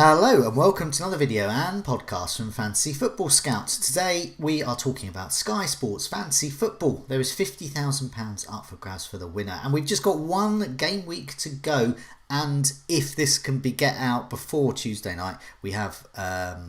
Hello and welcome to another video and podcast from Fantasy Football Scouts. Today we are talking about Sky Sports Fantasy Football. There is £50,000 up for grabs for the winner, and we've just got one game week to go. And if this can be get out before Tuesday night, we have a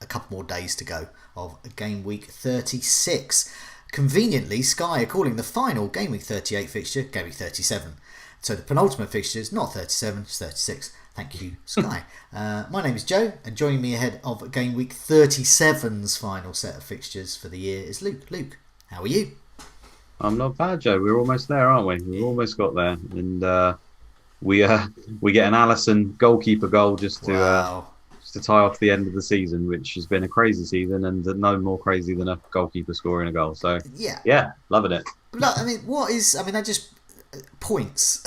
couple more days to go of game week 36. Conveniently, Sky are calling the final game week 38 fixture game week 37. So the penultimate fixture is not 37, it's 36. Thank you, Sky. My name is Joe, and joining me ahead of Game Week 37's final set of fixtures for the year is Luke. Luke, how are you? I'm not bad, Joe. We're almost there, aren't we? We've almost got there. And we get an Alisson goalkeeper goal just to tie off the end of the season, which has been a crazy season and no more crazy than a goalkeeper scoring a goal. So, yeah, loving it. Look, I just points.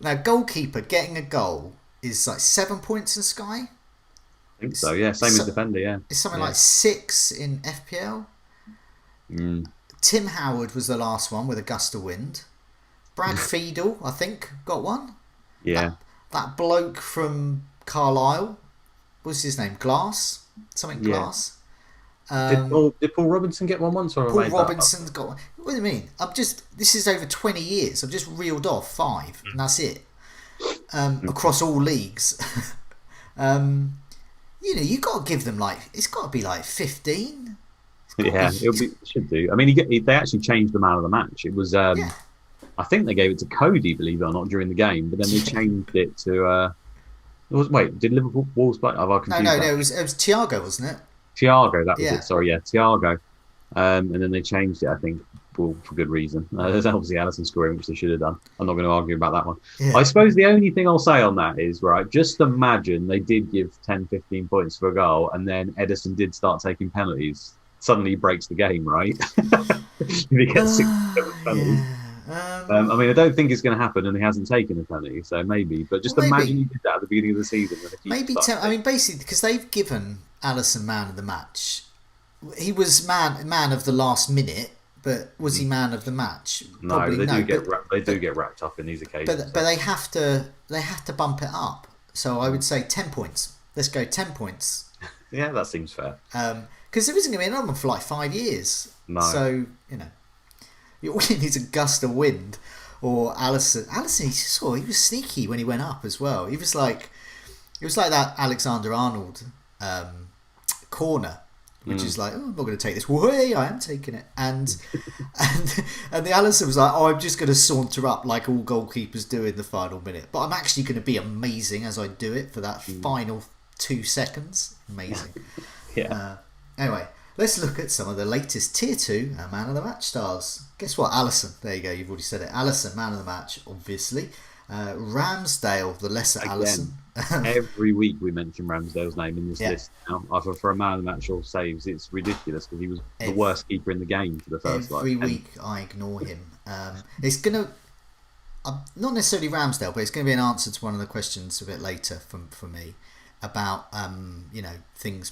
Now, goalkeeper getting a goal is like 7 points in Sky. I think so, yeah. Same as defender, yeah. It's something like 6 in FPL. Tim Howard was the last one with a gust of wind. Brad Fiedel, I think, got one. Yeah. That bloke from Carlisle, what's his name? Glass? Something Glass. Did Paul Robinson get one once? Or Paul Robinson's got one. What do you mean? This is over 20 years. I've just reeled off 5, and that's it. Across all leagues. You got to give them it's got to be 15. Yeah, it should do. I mean, they actually changed the man of the match. It was, I think they gave it to Cody, believe it or not, during the game, but then they changed it to. Did Liverpool Wolves play? No, it was Thiago, wasn't it? Thiago, that was it. Sorry, Thiago. And then they changed it, I think, for good reason. There's obviously Alisson scoring, which they should have done. I'm not going to argue about that one. Yeah. I suppose the only thing I'll say on that is, right, just imagine they did give 10, 15 points for a goal, and then Edison did start taking penalties. Suddenly he breaks the game, right? If he gets 6 penalties. I don't think it's going to happen, and he hasn't taken a penalty, so maybe. But just imagine he did that at the beginning of the season. Basically, because they've given Alisson man of the match. He was man of the last minute, but was he man of the match? Probably no. They do get wrapped up in these occasions. But they have to bump it up. So I would say 10 points. Let's go 10 points. Yeah, that seems fair. Because there isn't going to be another one for 5 years. No. So all you need is a gust of wind, or Alisson. Alisson, he was sneaky when he went up as well. It was like that Alexander Arnold corner, which is like, I'm not going to take this. Way, I am taking it. And the Alisson was like, I'm just going to saunter up like all goalkeepers do in the final minute. But I'm actually going to be amazing as I do it for that final 2 seconds. Amazing. Yeah. Anyway, let's look at some of the latest Tier 2 Man of the Match stars. Guess what? Alisson. There you go. You've already said it. Alisson, Man of the Match, obviously. Ramsdale, the lesser Alisson. Every week we mention Ramsdale's name in this list now. Either for a man of the match or saves. It's ridiculous because he was the worst keeper in the game for the first every week I ignore him. It's gonna not necessarily Ramsdale, but it's going to be an answer to one of the questions a bit later for me about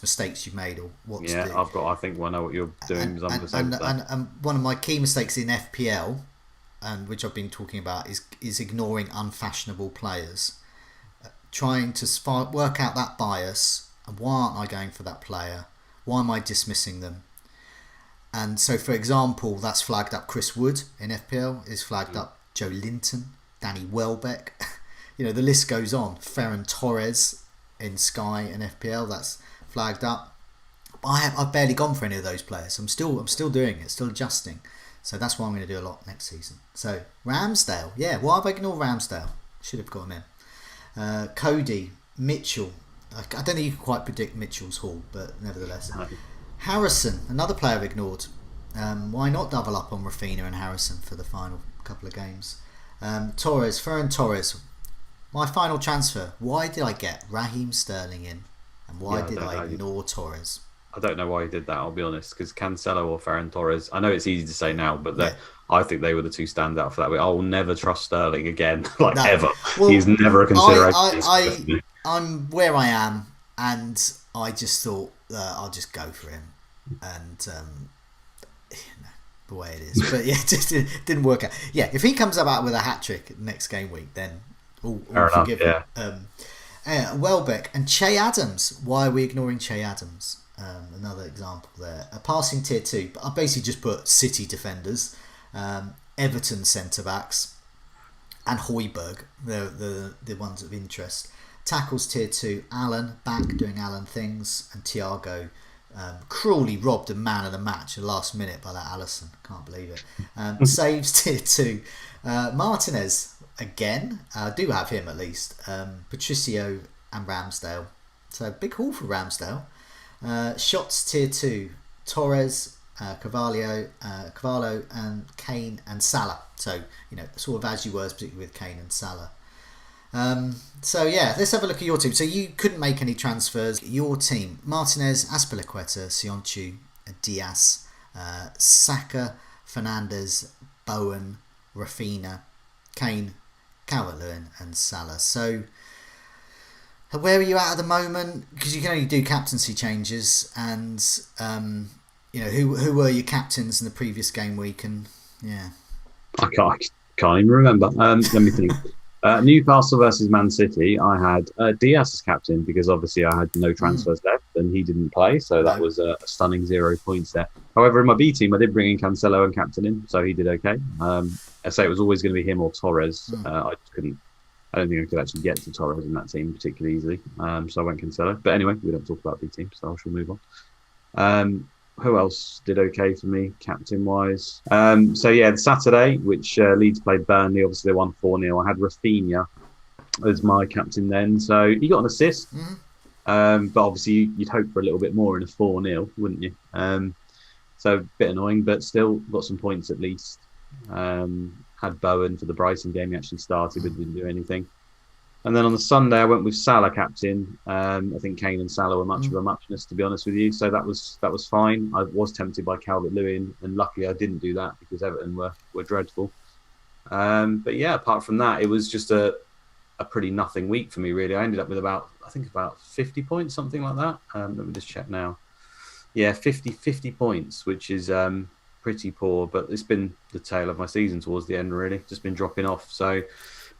mistakes you've made or what to do. I think I know what you're doing. And one of my key mistakes in FPL, and which I've been talking about, is ignoring unfashionable players. Trying to work out that bias, and why aren't I going for that player? Why am I dismissing them? And so, for example, that's flagged up Chris Wood in FPL, is flagged up Joe Linton, Danny Welbeck. The list goes on. Ferran Torres in Sky and FPL, that's flagged up. I've barely gone for any of those players. I'm still doing it, still adjusting. So that's why I'm going to do a lot next season. So Ramsdale, why have I ignored Ramsdale? Should have got him in. Cody, Mitchell. I don't think you can quite predict Mitchell's haul, but nevertheless. No. Harrison, another player I've ignored. Why not double up on Rafinha and Harrison for the final couple of games? Ferran Torres. My final transfer. Why did I get Raheem Sterling in? And why did I ignore Torres? I don't know why he did that, I'll be honest, because Cancelo or Ferran Torres, I know it's easy to say now, but I think they were the two standout for that. I will never trust Sterling again, ever. Well, he's never a consideration. I'm where I am, and I just thought I'll just go for him. And the way it is. But it just didn't work out. Yeah, if he comes up with a hat-trick next game week, then all forgiven. Welbeck and Che Adams. Why are we ignoring Che Adams? Another example there. A passing tier 2. I basically just put City defenders, Everton centre backs, and Højbjerg. They're the ones of interest. Tackles tier 2. Allen back doing Allen things, and Thiago cruelly robbed a man of the match at the last minute by that Alisson. Can't believe it. Saves tier 2. Martinez again. I do have him at least. Patricio and Ramsdale. So big haul for Ramsdale. Shots tier 2. Torres, Carvalho, and Kane and Salah. So sort of as you were, particularly with Kane and Salah. So yeah, let's have a look at your team. So you couldn't make any transfers. Your team: Martinez, Azpilicueta, Sionchu, Diaz, Saka, Fernandes, Bowen, Rafinha, Kane, Calvert-Lewin, and Salah. So where are you at the moment? Because you can only do captaincy changes, and who were your captains in the previous game week? And yeah, I can't even remember. Let me think. Newcastle versus Man City, I had Diaz as captain because obviously I had no transfers left and he didn't play, so that was a stunning 0 points there. However, in my B team, I did bring in Cancelo and captain him, so he did okay. I say it was always going to be him or Torres. I don't think I could actually get to Torres in that team particularly easily, so I went Cancelo. But anyway, we don't talk about B teams, so I shall move on. Who else did okay for me, captain-wise? So yeah, the Saturday, which Leeds played Burnley, obviously they won 4-0. I had Rafinha as my captain then. So he got an assist, but obviously you'd hope for a little bit more in a 4-0, wouldn't you? So a bit annoying, but still got some points at least. Had Bowen for the Brighton game. He actually started, but didn't do anything. And then on the Sunday, I went with Salah captain. I think Kane and Salah were much of a muchness, to be honest with you. So that was fine. I was tempted by Calvert-Lewin, and luckily I didn't do that because Everton were dreadful. But yeah, apart from that, it was just a pretty nothing week for me, really. I ended up with about 50 points, something like that. Let me just check now. Yeah, 50 points, which is pretty poor. But it's been the tail of my season towards the end, really. Just been dropping off. So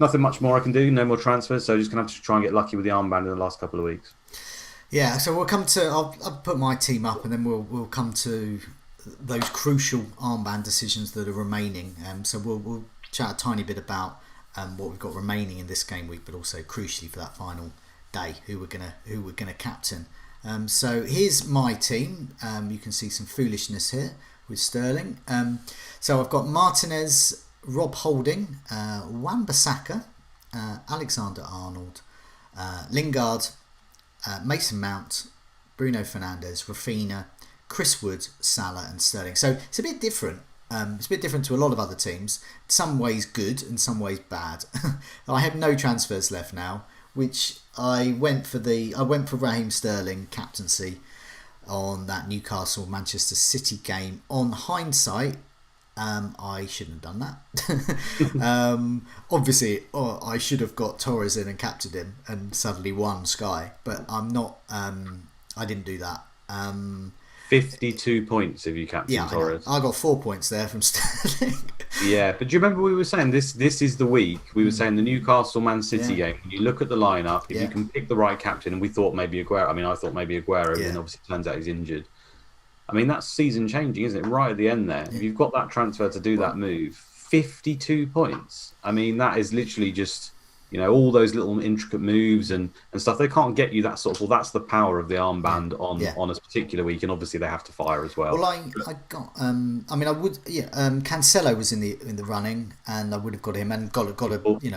nothing much more I can do. No more transfers. So just going to have to try and get lucky with the armband in the last couple of weeks. Yeah, so we'll come to... I'll put my team up and then we'll come to those crucial armband decisions that are remaining. So we'll chat a tiny bit about what we've got remaining in this game week, but also crucially for that final day, who we're gonna captain. So here's my team. You can see some foolishness here with Sterling. So I've got Martinez, Rob Holding, Wan-Bissaka, Alexander-Arnold, Lingard, Mason Mount, Bruno Fernandes, Rafinha, Chris Wood, Salah and Sterling. So it's a bit different. It's a bit different to a lot of other teams. In some ways good, in some ways bad. I have no transfers left now, which I went for Raheem Sterling captaincy on that Newcastle-Manchester City game. On hindsight, I shouldn't have done that. Obviously, I should have got Torres in and captained him and suddenly won Sky, but I'm not. I didn't do that. 52 points if you captain Torres. I got 4 points there from Sterling. Yeah, but do you remember we were saying this is the week? We were saying the Newcastle Man City game. When you look at the lineup, if you can pick the right captain, and we thought maybe Aguero. I mean, I thought maybe Aguero, and obviously it turns out he's injured. I mean, that's season changing, isn't it? Right at the end there. If you've got that transfer to do that move, 52 points. I mean, that is literally just, all those little intricate moves and stuff. They can't get you that sort of, well, that's the power of the armband on a particular week. And obviously they have to fire as well. Well, I got, Cancelo was in the running and I would have got him and got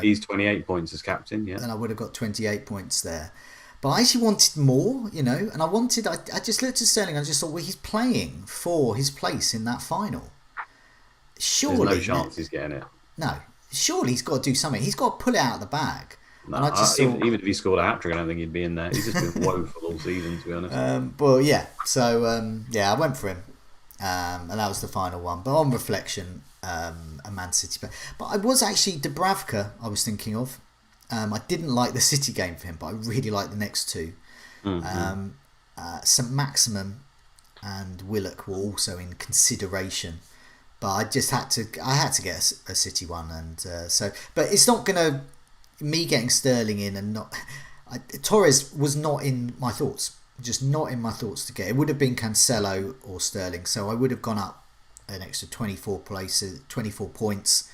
he's 28 points as captain, yeah. And I would have got 28 points there. But I actually wanted more, and I just looked at Sterling and I just thought, well, he's playing for his place in that final. Surely. There's no chance he's getting it. No. Surely he's got to do something. He's got to pull it out of the bag. No, even if he scored a hat-trick, I don't think he'd be in there. He's just been woeful all season, to be honest. But yeah, so I went for him. And that was the final one. But on reflection, a Man City. But I was actually Dubravka I was thinking of. I didn't like the City game for him, but I really liked the next two. St. Maximum and Willock were also in consideration, but I just had to get a City one, and but it's not gonna me getting Sterling in and not. Torres was not in my thoughts. Just not in my thoughts to get. It would have been Cancelo or Sterling, so I would have gone up an extra 24 places, 24 points.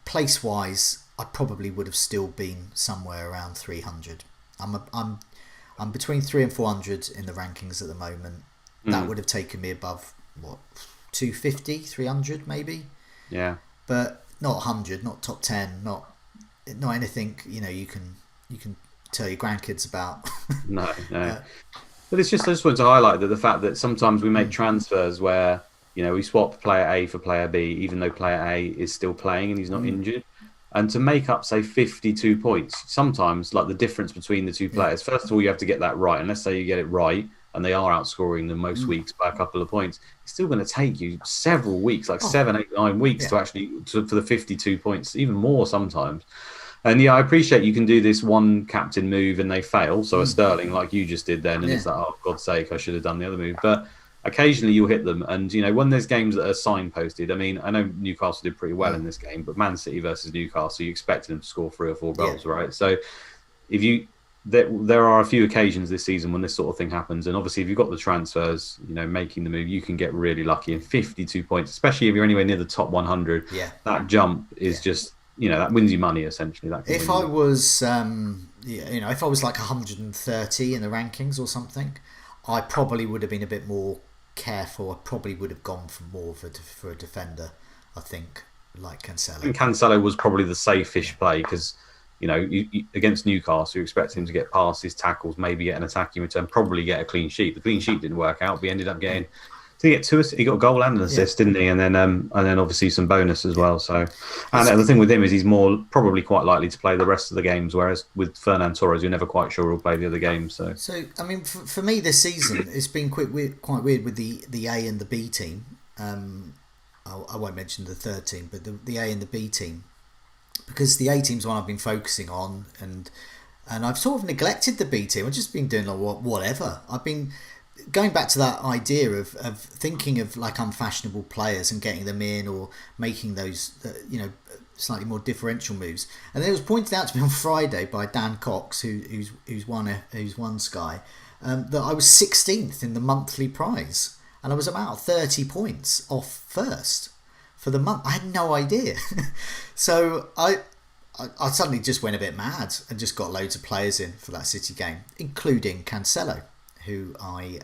Place wise, I probably would have still been somewhere around 300. I'm between 300 and 400 in the rankings at the moment. That would have taken me above what 250, 300 maybe. Yeah. But not 100, not top 10, not anything you can tell your grandkids about. No. But I just wanted to highlight that the fact that sometimes we make transfers where we swap player A for player B, even though player A is still playing and he's not injured. And to make up, say, 52 points, sometimes, like the difference between the two players, first of all, you have to get that right. And let's say you get it right, and they are outscoring them most weeks by a couple of points. It's still going to take you several weeks, like 7, 8, 9 weeks for the 52 points, even more sometimes. And I appreciate you can do this one captain move and they fail. So a Sterling, like you just did then, and it's like, oh, for God's sake, I should have done the other move. But occasionally you'll hit them, and when there's games that are signposted, I mean, I know Newcastle did pretty well in this game, but Man City versus Newcastle, you expected them to score 3 or 4 goals, right? So there are a few occasions this season when this sort of thing happens, and obviously if you've got the transfers, making the move, you can get really lucky. And 52 points, especially if you're anywhere near the top 100, that jump is just that wins you money essentially. If I was if I was like 130 in the rankings or something, I probably would have been a bit more careful. I probably would have gone for more for a defender, I think, like Cancelo. And Cancelo was probably the safe-ish play because, you, against Newcastle, you expect him to get passes, tackles, maybe get an attacking return, probably get a clean sheet. The clean sheet didn't work out. We ended up getting... Did he get 2 assists? He got a goal and an assist, didn't he? And then obviously some bonus as well. So, and the thing with him is he's probably quite likely to play the rest of the games, whereas with Fernan Torres, you're never quite sure he'll play the other games. So I mean, for me this season, it's been quite weird with the A and the B team. I won't mention the third team, but the A and the B team, because the A team's one I've been focusing on, and I've sort of neglected the B team. I've just been doing whatever. I've been going back to that idea of thinking of like unfashionable players and getting them in, or making those slightly more differential moves. And it was pointed out to me on Friday by Dan Cox, who's won Sky, that I was 16th in the monthly prize, and I was about 30 points off first for the month. I had no idea. So I suddenly just went a bit mad and just got loads of players in for that City game, including Cancelo, who I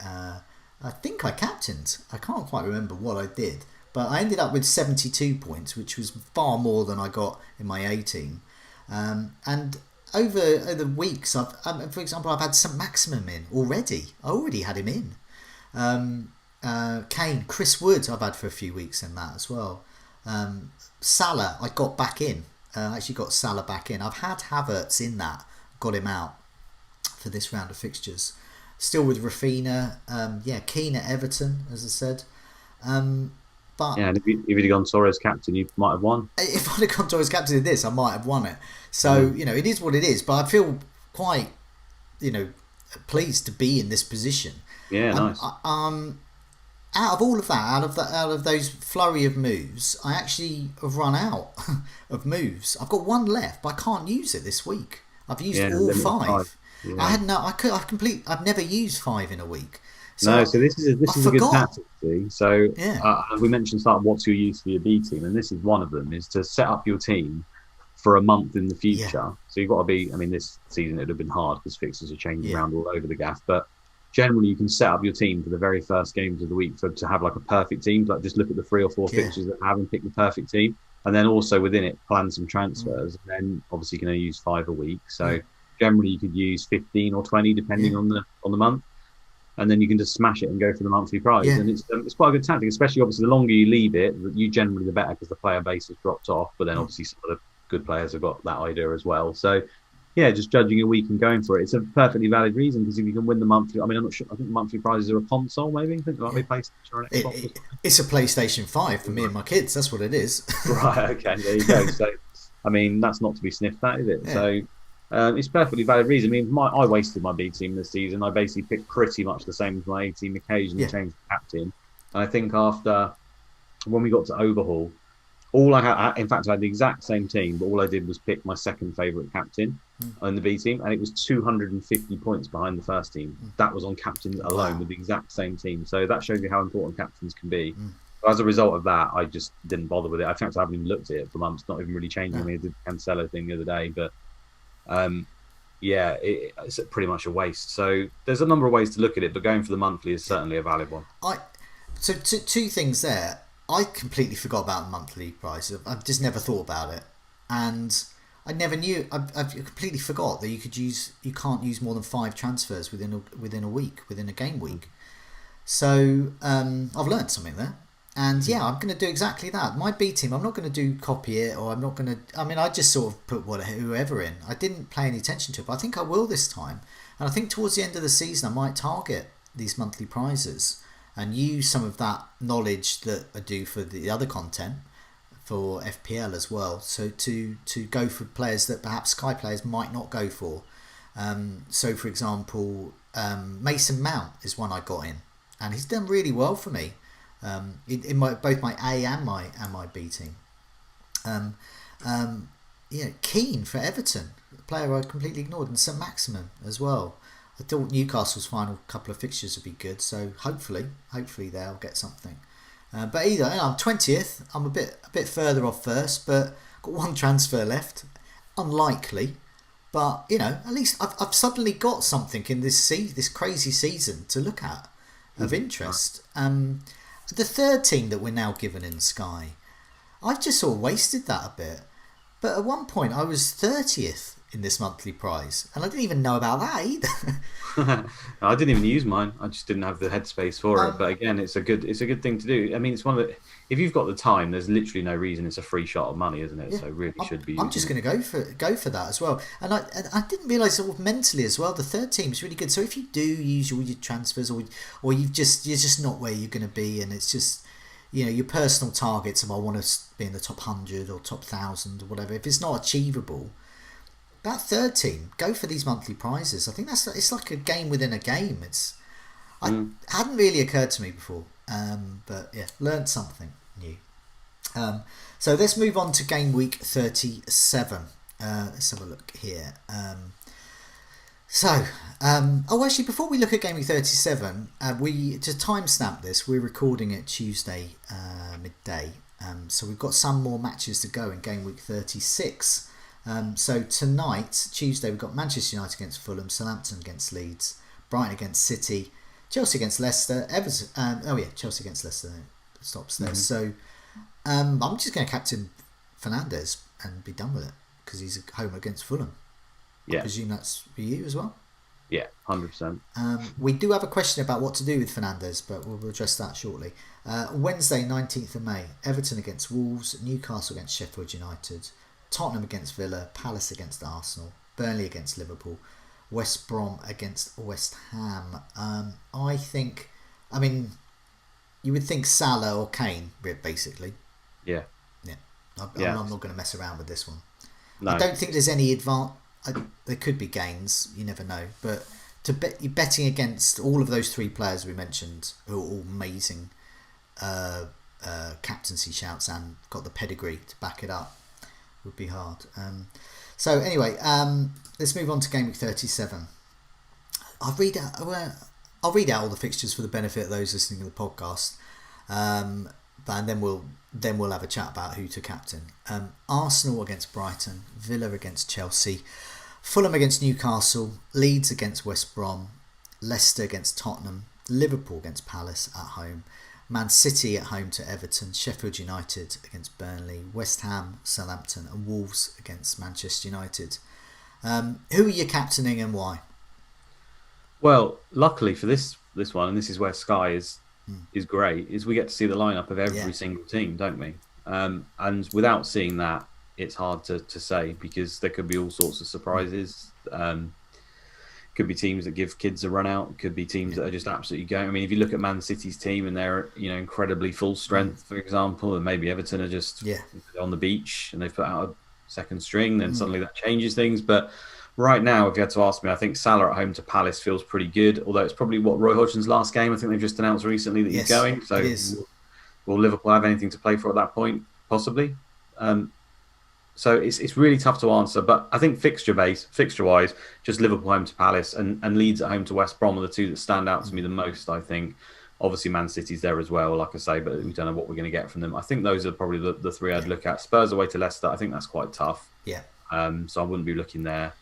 think I captained. I can't quite remember what I did, but I ended up with 72 points, which was far more than I got in my A team. And over the weeks, for example, I've had some Maximum in already. I already had him in. Kane, Chris Wood, I've had for a few weeks in that as well. Salah, I got back in. Actually got Salah back in. I've had Havertz in that, got him out for this round of fixtures. Still with Rafinha, Keane at Everton, as I said. But and if you'd gone Torres captain, you might have won. If I'd have gone Torres captain in this, I might have won it. So it is what it is. But I feel quite, pleased to be in this position. Yeah, nice. Out of all of that, out of those flurry of moves, I actually have run out of moves. I've got one left, but I can't use it this week. I've used all 5. Yeah. I've never used 5 in a week. So so this is a good tactic. So we mentioned what's your use for your B team, and this is one of them: is to set up your team for a month in the future. Yeah. So you've got to be. I mean, this season it would have been hard because fixtures are changing around all over the gaff, but generally you can set up your team for the very first games of the week to have like a perfect team. Like just look at the 3 or 4 fixtures that have and pick the perfect team, and then also within it plan some transfers. And then obviously you can only use 5 a week. So generally you could use 15 or 20 depending on the month, and then you can just smash it and go for the monthly prize. And it's quite a good tactic, especially obviously the longer you leave it, you generally the better, because the player base has dropped off, but then obviously some of the good players have got that idea as well. So just judging a week and going for it. It's a perfectly valid reason, because if you can win the monthly, I mean, I'm not sure. I think the monthly prizes are a console, maybe. I think it might be PlayStation or an Xbox. It's a PlayStation 5 for me and my kids. That's what it is. Right. Okay. There you go. So, I mean, that's not to be sniffed at, is it? Yeah. So, it's perfectly valid reason. I mean, I wasted my B team this season. I basically picked pretty much the same as my A team. Occasionally changed the captain. And I think when we got to overhaul, all I had, in fact, I had the exact same team, but all I did was pick my second favourite captain. in the B team, and it was 250 points behind the first team. That was on captains alone with the exact same team. So that shows you how important captains can be. But as a result of that, I just didn't bother with it. I think I haven't even looked at it for months, not even really changing. I mean, I did the Cancelo thing the other day, but it's pretty much a waste. So there's a number of ways to look at it, but going for the monthly is certainly a valid one. So two things there. I completely forgot about the monthly price. I've just never thought about it, and I never knew. I've completely forgot that you can't use more than 5 transfers within a week, within a game week. So I've learned something there, and I'm going to do exactly that. My B team, I'm not going to do copy it, or I'm not going to. I mean, I just sort of put whoever in. I didn't pay any attention to it, but I think I will this time, and I think towards the end of the season, I might target these monthly prizes and use some of that knowledge that I do for the other content for FPL as well. So to go for players that perhaps Sky players might not go for. So for example, Mason Mount is one I got in, and he's done really well for me in both my A and my B team. Keane for Everton, a player I completely ignored, and St Maximin as well. I thought Newcastle's final couple of fixtures would be good, so hopefully they'll get something. But either I'm 20th. I'm a bit further off first, but got 1 transfer left. Unlikely, but at least I've suddenly got something in this crazy season to look at of interest. The third team that we're now given in Sky, I've just sort of wasted that a bit. But at one point I was 30th in this monthly prize, and I didn't even know about that either. I didn't even use mine. I just didn't have the headspace for it. But again, it's a good thing to do. I mean, it's one of the, if you've got the time, there's literally no reason. It's a free shot of money, isn't it? So it really should be. I'm just going to go for that as well. And I didn't realise sort of mentally as well. The third team is really good. So if you do use all your transfers, or you're just not where you're going to be, and it's just your personal targets of I want to be in the top 100 or top 1,000 or whatever. If it's not achievable, that third team, go for these monthly prizes. I think it's like a game within a game. It hadn't really occurred to me before, but learned something new. So let's move on to game week 37. Let's have a look here. Actually, before we look at game week 37, we to timestamp this. We're recording it Tuesday midday, so we've got some more matches to go in game week 36. So tonight, Tuesday, we've got Manchester United against Fulham, Southampton against Leeds, Brighton against City, Chelsea against Leicester, Everton. Chelsea against Leicester stops there. So I'm just going to captain Fernandes and be done with it because he's at home against Fulham. I presume that's for you as well. Yeah, 100%. We do have a question about what to do with Fernandes, but we'll address that shortly. Wednesday, 19th of May, Everton against Wolves, Newcastle against Sheffield United, Tottenham against Villa, Palace against Arsenal, Burnley against Liverpool, West Brom against West Ham. You would think Salah or Kane, basically. Yeah. I'm not going to mess around with this one. No. I don't think there's any advantage. There could be gains, you never know. But you're betting against all of those 3 players we mentioned, who are all amazing captaincy shouts and got the pedigree to back it up, would be hard. So anyway, let's move on to game week 37. I'll read out all the fixtures for the benefit of those listening to the podcast, and then we'll have a chat about who to captain. Arsenal against Brighton, Villa against Chelsea, Fulham against Newcastle, Leeds against West Brom, Leicester against Tottenham, Liverpool against Palace at home, Man City at home to Everton, Sheffield United against Burnley, West Ham, Southampton, and Wolves against Manchester United. Who are you captaining and why? Well, luckily for this one, and this is where Sky is great, is we get to see the lineup of every single team, don't we? And without seeing that, it's hard to say, because there could be all sorts of surprises. Could be teams that give kids a run out. Could be teams that are just absolutely going. I mean, if you look at Man City's team and they're incredibly full strength, for example, and maybe Everton are just on the beach and they've put out a second string, then suddenly that changes things. But right now, if you had to ask me, I think Salah at home to Palace feels pretty good. Although it's probably Roy Hodgson's last game. I think they've just announced recently that he's going. So will Liverpool have anything to play for at that point? Possibly. So it's really tough to answer. But I think fixture wise, just Liverpool home to Palace and Leeds at home to West Brom are the two that stand out to me the most. I think. Obviously, Man City's there as well, like I say, but we don't know what we're going to get from them. I think those are probably the three I'd look at. Spurs away to Leicester, I think that's quite tough. Yeah. So I wouldn't be looking there.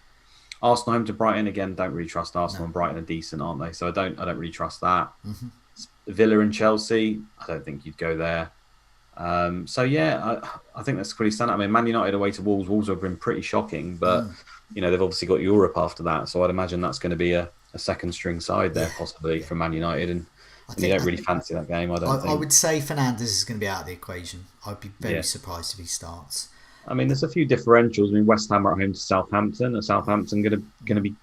Arsenal home to Brighton again. Don't really trust Arsenal, and Brighton are decent, aren't they? So I don't really trust that. Villa and Chelsea, I don't think you'd go there. So yeah, I think that's pretty standard. I mean, Man United away to Wolves. Wolves have been pretty shocking, but they've obviously got Europe after that. So I'd imagine that's going to be a second string side there possibly for Man United, and you don't really fancy that game. I would say Fernandes is going to be out of the equation. I'd be very surprised if he starts. I mean, there's a few differentials. I mean, West Ham are at home to Southampton. Are Southampton going to be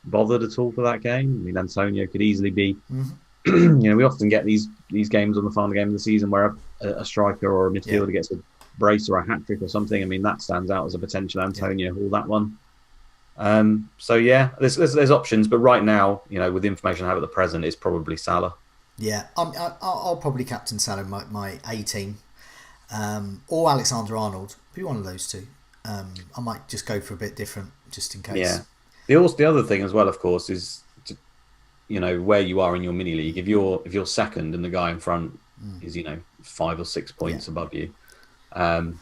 bothered at all for that game? I mean, Antonio could easily be. We often get these games on the final game of the season where a striker or a midfielder gets a brace or a hat trick or something. I mean, that stands out as a potential Antonio Hall, that one. So yeah, there's options, but right now, with the information I have at the present, it's probably Salah. Yeah, I'll probably captain Salah my A team, or Alexander Arnold. Be one of those two. I might just go for a bit different, just in case. Yeah. The other thing as well, of course, is where you are in your mini league. If you're second and the guy in front is 5 or 6 points above you, and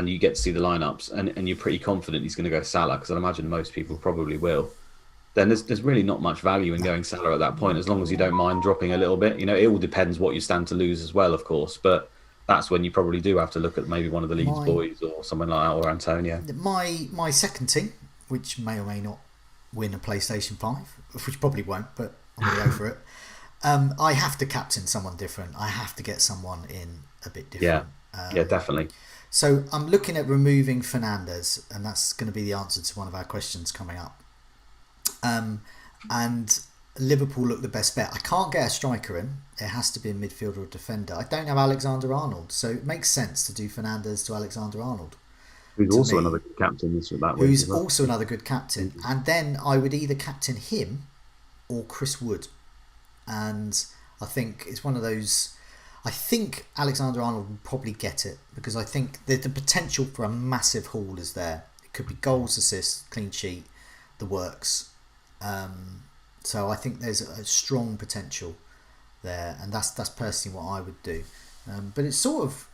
you get to see the lineups, and you're pretty confident he's going to go Salah, because I'd imagine most people probably will. Then there's really not much value in going Salah at that point, as long as you don't mind dropping a little bit. It all depends what you stand to lose as well, of course. But that's when you probably do have to look at maybe one of the Leeds boys or someone like that, or Antonio. My second team, which may or may not win a PlayStation 5, which probably won't, but I'm going to go for it. I have to captain someone different. I have to get someone in a bit different. Yeah, definitely. So I'm looking at removing Fernandes, and that's going to be the answer to one of our questions coming up. And Liverpool look the best bet. I can't get a striker in. It has to be a midfielder or defender. I don't have Alexander Arnold, so it makes sense to do Fernandes to Alexander Arnold. Who's also another good captain this that way. Who's also another good captain. And then I would either captain him or Chris Wood. And I think it's one of those. I think Alexander Arnold will probably get it, because I think the potential for a massive haul is there. It could be goals, assists, clean sheet, the works. So I think there's a strong potential there, and that's personally what I would do. But it sort of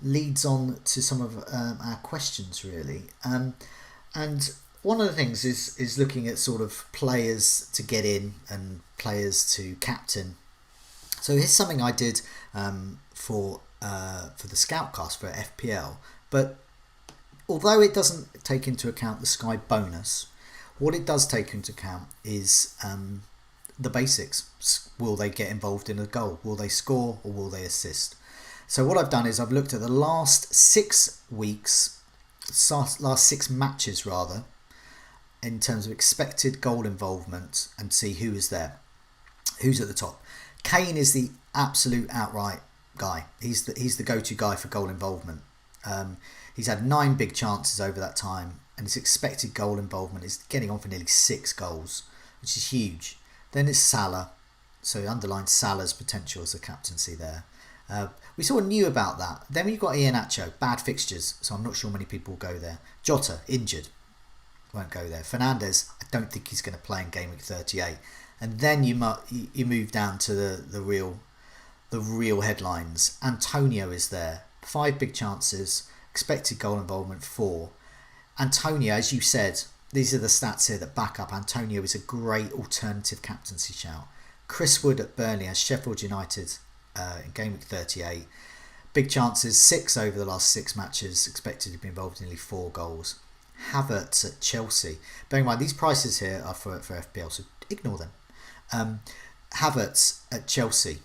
leads on to some of our questions, really. And one of the things is looking at sort of players to get in and players to captain. So here's something I did for the Scoutcast for FPL. But although it doesn't take into account the Sky bonus, what it does take into account is the basics. Will they get involved in a goal? Will they score, or will they assist? So what I've done is I've looked at the last 6 weeks, last 6 matches rather, in terms of expected goal involvement, and see who is there, who's at the top. Kane is the absolute outright guy. He's the go-to guy for goal involvement. He's had 9 big chances over that time, and his expected goal involvement is getting on for nearly 6 goals, which is huge. Then it's Salah, so it underlines Salah's potential as a captaincy there. We sort of knew about that. Then you've got Iheanacho, bad fixtures, so I'm not sure many people will go there. Jota, injured, won't go there. Fernandes, I don't think he's going to play in Gameweek 38. And then you move down to the real headlines. Antonio is there, 5 big chances, expected goal involvement 4. Antonio, as you said, these are the stats here that back up. Antonio is a great alternative captaincy shout. Chris Wood at Burnley has Sheffield United in Gameweek 38. Big chances, 6 over the last 6 matches, expected to be involved in nearly 4 goals. Havertz at Chelsea. Bear in mind, these prices here are for FPL, so ignore them. Havertz at Chelsea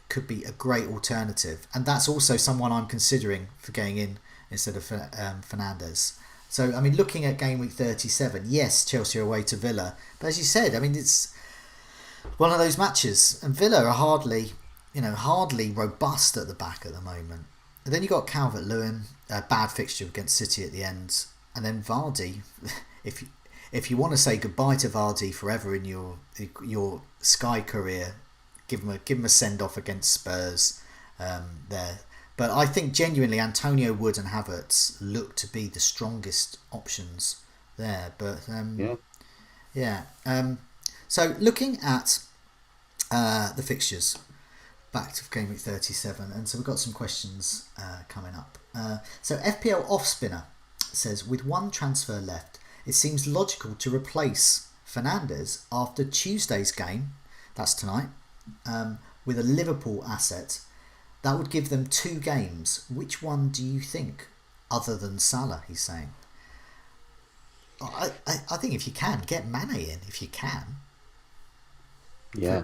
could be a great alternative, and that's also someone I'm considering for getting in instead of Fernandes. So, I mean, looking at Game Week 37, yes, Chelsea are away to Villa. But as you said, I mean, it's one of those matches. And Villa are hardly robust at the back at the moment. And then you got Calvert-Lewin, a bad fixture against City at the end. And then Vardy, if you want to say goodbye to Vardy forever in your Sky career, give him a send-off against Spurs there. But I think genuinely Antonio Wood and Havertz look to be the strongest options there. But yeah. So looking at the fixtures, back to Gameweek 37, and so we've got some questions coming up. So FPL Off Spinner says, with one transfer left, it seems logical to replace Fernandes after Tuesday's game, that's tonight, with a Liverpool asset. That would give them 2 games. Which one do you think, other than Salah, he's saying? I think if you can, get Mane in, if you can. Yeah.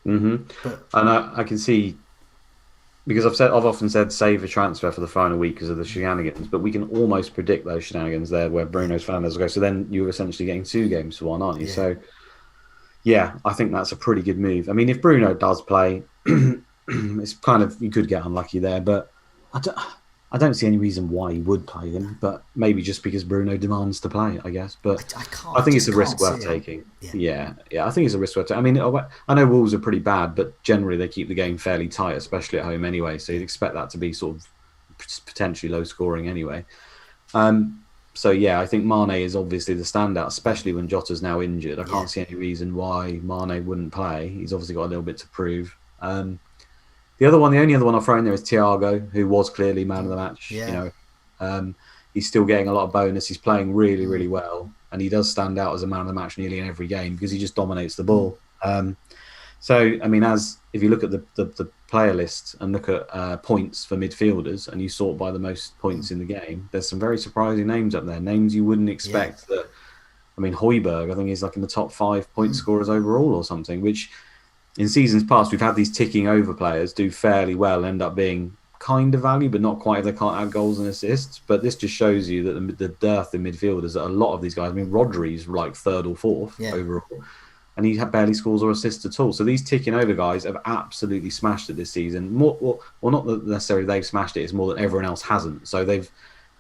And I can see, because I've often said save a transfer for the final week because of the shenanigans, but we can almost predict those shenanigans there where Bruno's Fernandes will go. So then you're essentially getting 2 games for one, aren't you? Yeah. So yeah, I think that's a pretty good move. I mean, if Bruno does play, it's kind of, you could get unlucky there, but I don't see any reason why he would play him, but maybe just because Bruno demands to play, I guess. But I think it's a risk worth taking. Yeah, I think it's a risk worth taking. I mean, I know Wolves are pretty bad, but generally they keep the game fairly tight, especially at home anyway. So you'd expect that to be sort of potentially low scoring anyway. So yeah, I think Mane is obviously the standout, especially when Jota's now injured. I can't see any reason why Mane wouldn't play. He's obviously got a little bit to prove. The only other one I'll throw in there is Thiago, who was clearly man of the match. Yeah. He's still getting a lot of bonus. He's playing really, really well, and he does stand out as a man of the match nearly in every game because he just dominates the ball. So, I mean, if you look at the player list and look at points for midfielders, and you sort by the most points in the game, there's some very surprising names up there. Names you wouldn't expect. That. I mean, Højbjerg, I think he's like in the top 5 point scorers overall or something, which. In seasons past, we've had these ticking over players do fairly well, end up being kind of value, but not quite if they can't add goals and assists. But this just shows you that the dearth in midfielders, that a lot of these guys, I mean, Rodri's like 3rd or 4th overall, and he barely scores or assists at all. So these ticking over guys have absolutely smashed it this season. Well, not that necessarily they've smashed it, it's more that everyone else hasn't. So they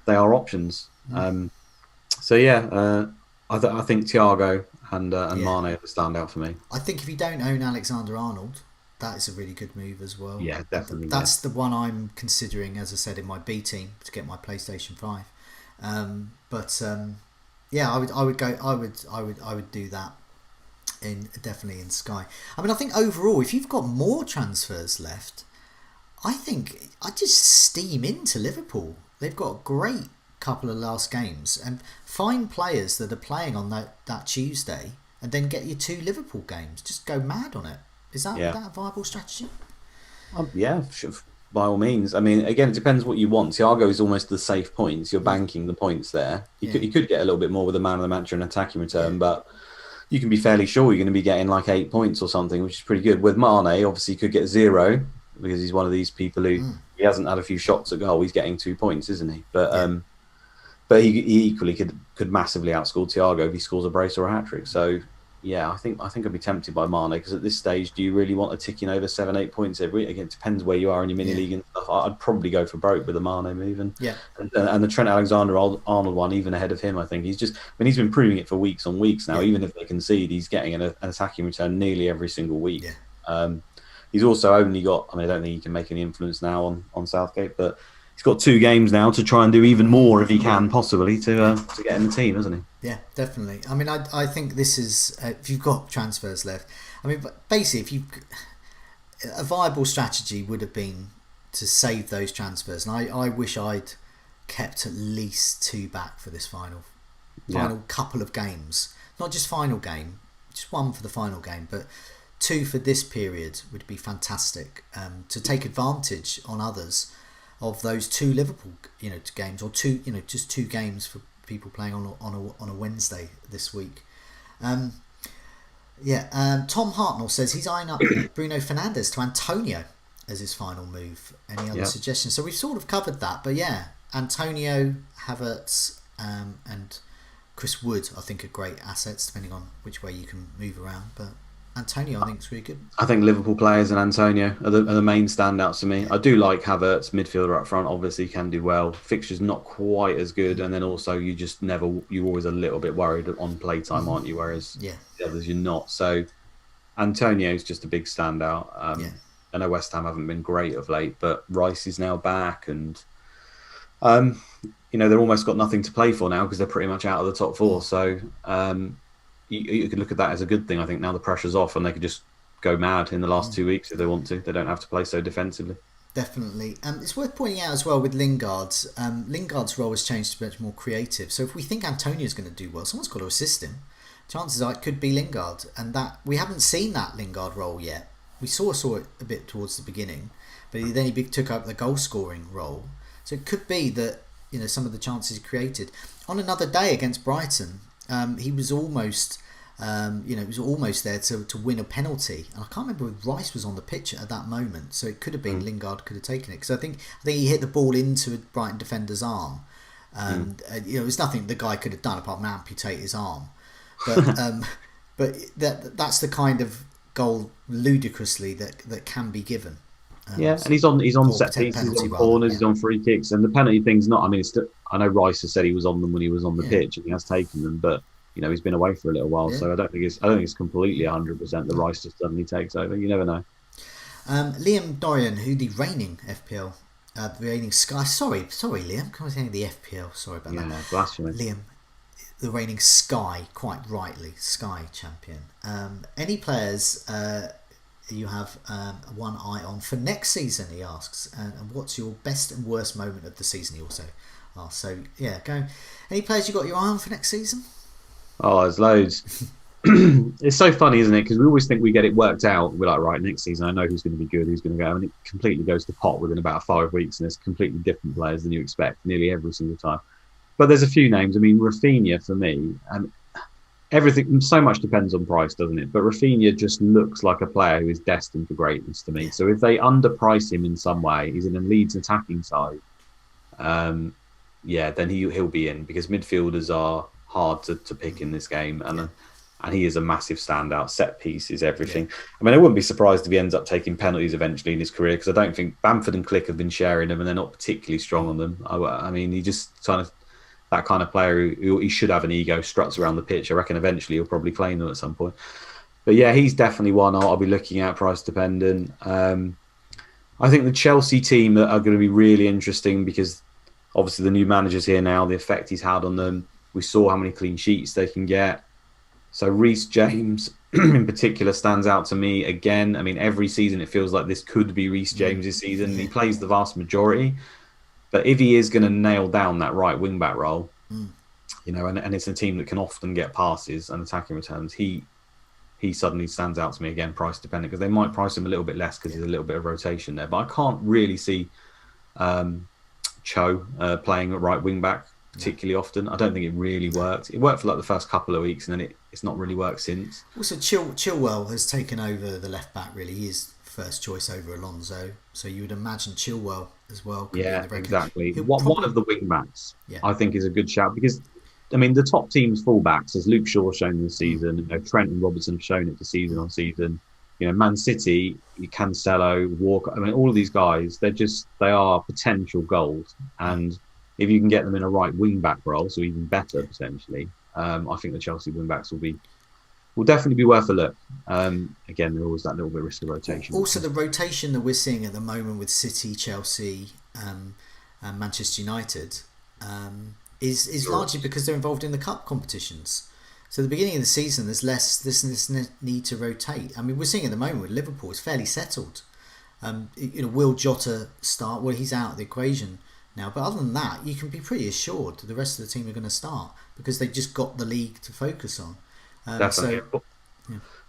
are options. So yeah, I think Thiago and Mane stand out for me. I think if you don't own Alexander-Arnold, that is a really good move as well. Yeah, definitely. That's the one I'm considering, as I said, in my B team to get my PlayStation 5. Yeah, I would do that definitely in Sky. I mean, I think overall, if you've got more transfers left, I think I'd just steam into Liverpool. They've got a great couple of last games, and find players that are playing on that Tuesday, and then get your 2 Liverpool games. Just go mad on it. Is that a viable strategy? Yeah, by all means. I mean, again, it depends what you want. Thiago is almost the safe points. You're banking the points there. You could get a little bit more with a man of the match and attacking return, but you can be fairly sure you're going to be getting like 8 points or something, which is pretty good. With Mane, obviously, you could get 0 because he's one of these people who he hasn't had a few shots at goal. He's getting 2 points, isn't he? But he equally could massively outscore Thiago if he scores a brace or a hat trick. So yeah, I think I'd be tempted by Mane, because at this stage, do you really want a ticking over 7-8 points every? Again, it depends where you are in your mini league and stuff. I'd probably go for broke with the Mane move, and the Trent Alexander-Arnold one even ahead of him. I think he's been proving it for weeks on weeks now. Even if they concede, he's getting an attacking return nearly every single week. He's also only got. I mean, I don't think he can make any influence now on Southgate, but he's got 2 games now to try and do even more if he can possibly to get in the team, hasn't he? Yeah, definitely. I mean, I think this is if you've got transfers left. I mean, basically, a viable strategy would have been to save those transfers, and I wish I'd kept at least 2 back for this final couple of games, not just final game, just 1 for the final game, but 2 for this period would be fantastic to take advantage on others of those 2 Liverpool games, or 2 just 2 games for people playing on a Wednesday this week. Tom Hartnell says he's eyeing up Bruno Fernandes to Antonio as his final move. Any other suggestions? So we've sort of covered that, but Antonio, Havertz, and Chris Wood, I think, are great assets depending on which way you can move around, but Antonio, I think, is really good. I think Liverpool players and Antonio are the main standouts for me. Yeah. I do like Havertz, midfielder up front, obviously can do well. Fixtures not quite as good, and then also you're always a little bit worried on playtime, aren't you? Whereas the others you're not. So Antonio's just a big standout. I know West Ham haven't been great of late, but Rice is now back, and um, they're almost got nothing to play for now because they're pretty much out of the top four. So you could look at that as a good thing. I think now the pressure's off and they could just go mad in the last 2 weeks if they want to. They don't have to play so defensively. Definitely. It's worth pointing out as well with Lingard's. Lingard's role has changed to be much more creative. So if we think Antonio's going to do well, someone's got to assist him. Chances are it could be Lingard, and that we haven't seen that Lingard role yet. We saw it a bit towards the beginning, but then he took up the goal scoring role. So it could be that some of the chances he created on another day against Brighton, he was almost. It was almost there to win a penalty, and I can't remember if Rice was on the pitch at that moment, so it could have been Lingard could have taken it, because I think he hit the ball into a Brighton defender's arm, and there's nothing the guy could have done apart from amputate his arm, but that's the kind of goal ludicrously that can be given. And he's on set pieces, he's on corners, he's on free kicks, and the penalty thing's not. I mean, I know Rice has said he was on them when he was on the pitch, and he has taken them, but. He's been away for a little while, so I don't think it's completely 100% that Rice just suddenly takes over. You never know. Liam Dorian, who the reigning FPL, reigning Sky. Sorry, Liam. I was saying the FPL. Sorry about that. Blasphemy. Liam, the reigning Sky, quite rightly, Sky champion. Any players you have one eye on for next season? He asks, and what's your best and worst moment of the season? He also asks. So go. Any players you got your eye on for next season? Oh, there's loads. It's so funny, isn't it? Because we always think we get it worked out. We're like, right, next season I know who's going to be good, who's going to go, and it completely goes to pot within about 5 weeks, and there's completely different players than you expect nearly every single time. But there's a few names. I mean, Rafinha for me, and everything. So much depends on price, doesn't it? But Rafinha just looks like a player who is destined for greatness to me. So if they underprice him in some way, he's in a Leeds attacking side. Then he'll be in, because midfielders are hard to pick in this game, and he is a massive standout. Set piece is everything. I mean, I wouldn't be surprised if he ends up taking penalties eventually in his career, because I don't think Bamford and Click have been sharing them, and they're not particularly strong on them. I mean, he just kind of that kind of player who he should have an ego, struts around the pitch. I reckon eventually he'll probably claim them at some point. But he's definitely one I'll be looking at, price dependent. I think the Chelsea team are going to be really interesting, because obviously the new manager's here now, the effect he's had on them. We saw how many clean sheets they can get. So Reece James in particular stands out to me again. I mean, every season it feels like this could be Reece James' season. He plays the vast majority. But if he is going to nail down that right wing-back role, and it's a team that can often get passes and attacking returns, he suddenly stands out to me again, price dependent, because they might price him a little bit less because there's a little bit of rotation there. But I can't really see Cho playing at right wing-back particularly often. I don't think it really worked. It worked for like the first couple of weeks, and then it's not really worked since. Also, Chilwell has taken over the left back. Really, he is first choice over Alonso. So you would imagine Chilwell as well. Exactly. One of the wing backs, I think, is a good shout, because I mean the top team's fullbacks, as Luke Shaw's shown this season, Trent and Robertson have shown it for season on season. Man City, Cancelo, Walker. I mean, all of these guys, they are potential gold, and if you can get them in a right wing-back role, so even better potentially, I think the Chelsea wing-backs will definitely be worth a look. Again, there's always that little bit of risk of rotation. Also, the rotation that we're seeing at the moment with City, Chelsea, and Manchester United is largely because they're involved in the cup competitions. So at the beginning of the season, there's less this need to rotate. I mean, we're seeing at the moment with Liverpool, it's fairly settled. Will Jota start? Well, he's out of the equation now, but other than that, you can be pretty assured that the rest of the team are going to start, because they've just got the league to focus on. Definitely.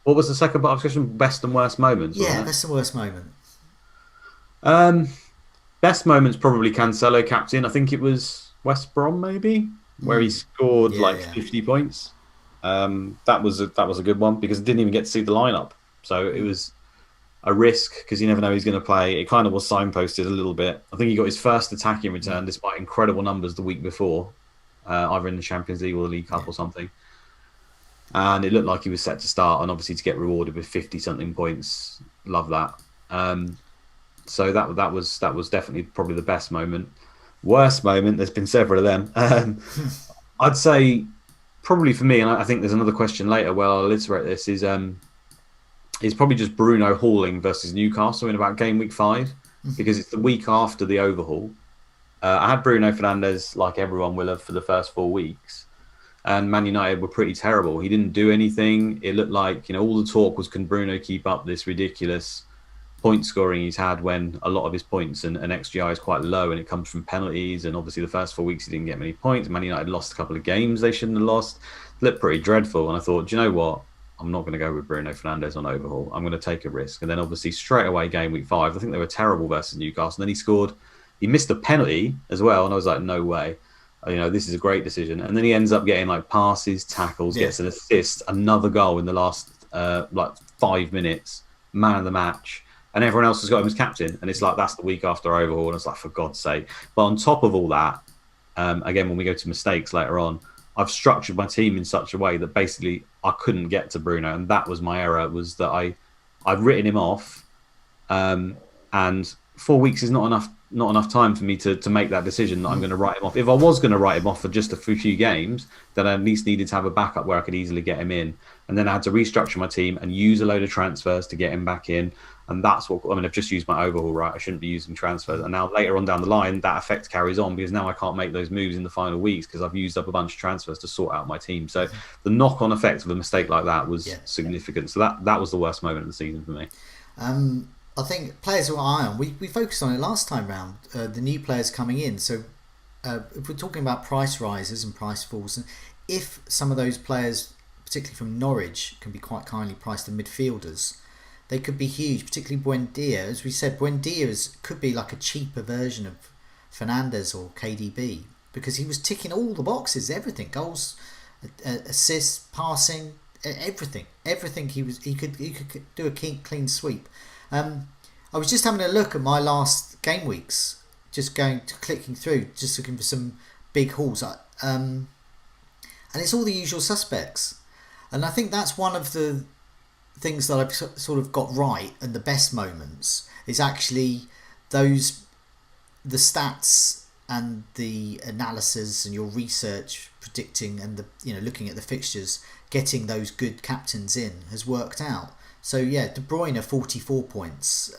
What was the second part of the question? Best and worst moments? Best and worst moment. Best moments probably Cancelo captain. I think it was West Brom maybe, where he scored 50 points. That was a good one, because I didn't even get to see the lineup, so it was a risk, because you never know who's going to play. It kind of was signposted a little bit. I think he got his first attacking return despite incredible numbers the week before, either in the Champions League or the League Cup or something. And it looked like he was set to start, and obviously to get rewarded with 50-something points, love that. So that was definitely probably the best moment. Worst moment, there's been several of them. I'd say probably for me, and I think there's another question later where I'll iterate this, is is probably just Bruno hauling versus Newcastle in about game week 5, because it's the week after the overhaul. I had Bruno Fernandes, like everyone will have, for the first 4 weeks, and Man United were pretty terrible. He didn't do anything. It looked like, all the talk was, can Bruno keep up this ridiculous point scoring he's had when a lot of his points and XGI is quite low, and it comes from penalties. And obviously the first 4 weeks he didn't get many points. Man United lost a couple of games they shouldn't have lost. It looked pretty dreadful. And I thought, do you know what? I'm not going to go with Bruno Fernandes on overhaul. I'm going to take a risk. And then obviously straight away game week 5, I think they were terrible versus Newcastle. And then he scored. He missed a penalty as well, and I was like, no way. This is a great decision. And then he ends up getting like passes, tackles, gets an assist, another goal in the last 5 minutes, man of the match. And everyone else has got him as captain. And it's like, that's the week after overhaul. And it's like, for God's sake. But on top of all that, again, when we go to mistakes later on, I've structured my team in such a way that basically I couldn't get to Bruno. And that was my error, was that I'd written him off. And 4 weeks is not enough time for me to make that decision that I'm going to write him off. If I was going to write him off for just a few games, then I at least needed to have a backup where I could easily get him in. And then I had to restructure my team and use a load of transfers to get him back in. And that's what, I've just used my overhaul, right? I shouldn't be using transfers. And now later on down the line, that effect carries on, because now I can't make those moves in the final weeks because I've used up a bunch of transfers to sort out my team. So the knock-on effect of a mistake like that was significant. So that was the worst moment of the season for me. I think players who are on, we focused on it last time round, the new players coming in. So if we're talking about price rises and price falls, if some of those players, particularly from Norwich, can be quite kindly priced in midfielders, they could be huge, particularly Buendia. As we said, Buendia could be like a cheaper version of Fernandes or KDB, because he was ticking all the boxes, everything, goals, assists, passing, everything. He could do a clean sweep. I was just having a look at my last game weeks, just clicking through, just looking for some big hauls, and it's all the usual suspects. And I think that's one of the things that I've sort of got right, and the best moments is actually the stats and the analysis and your research predicting, and looking at the fixtures, getting those good captains in has worked out. So De Bruyne 44 points,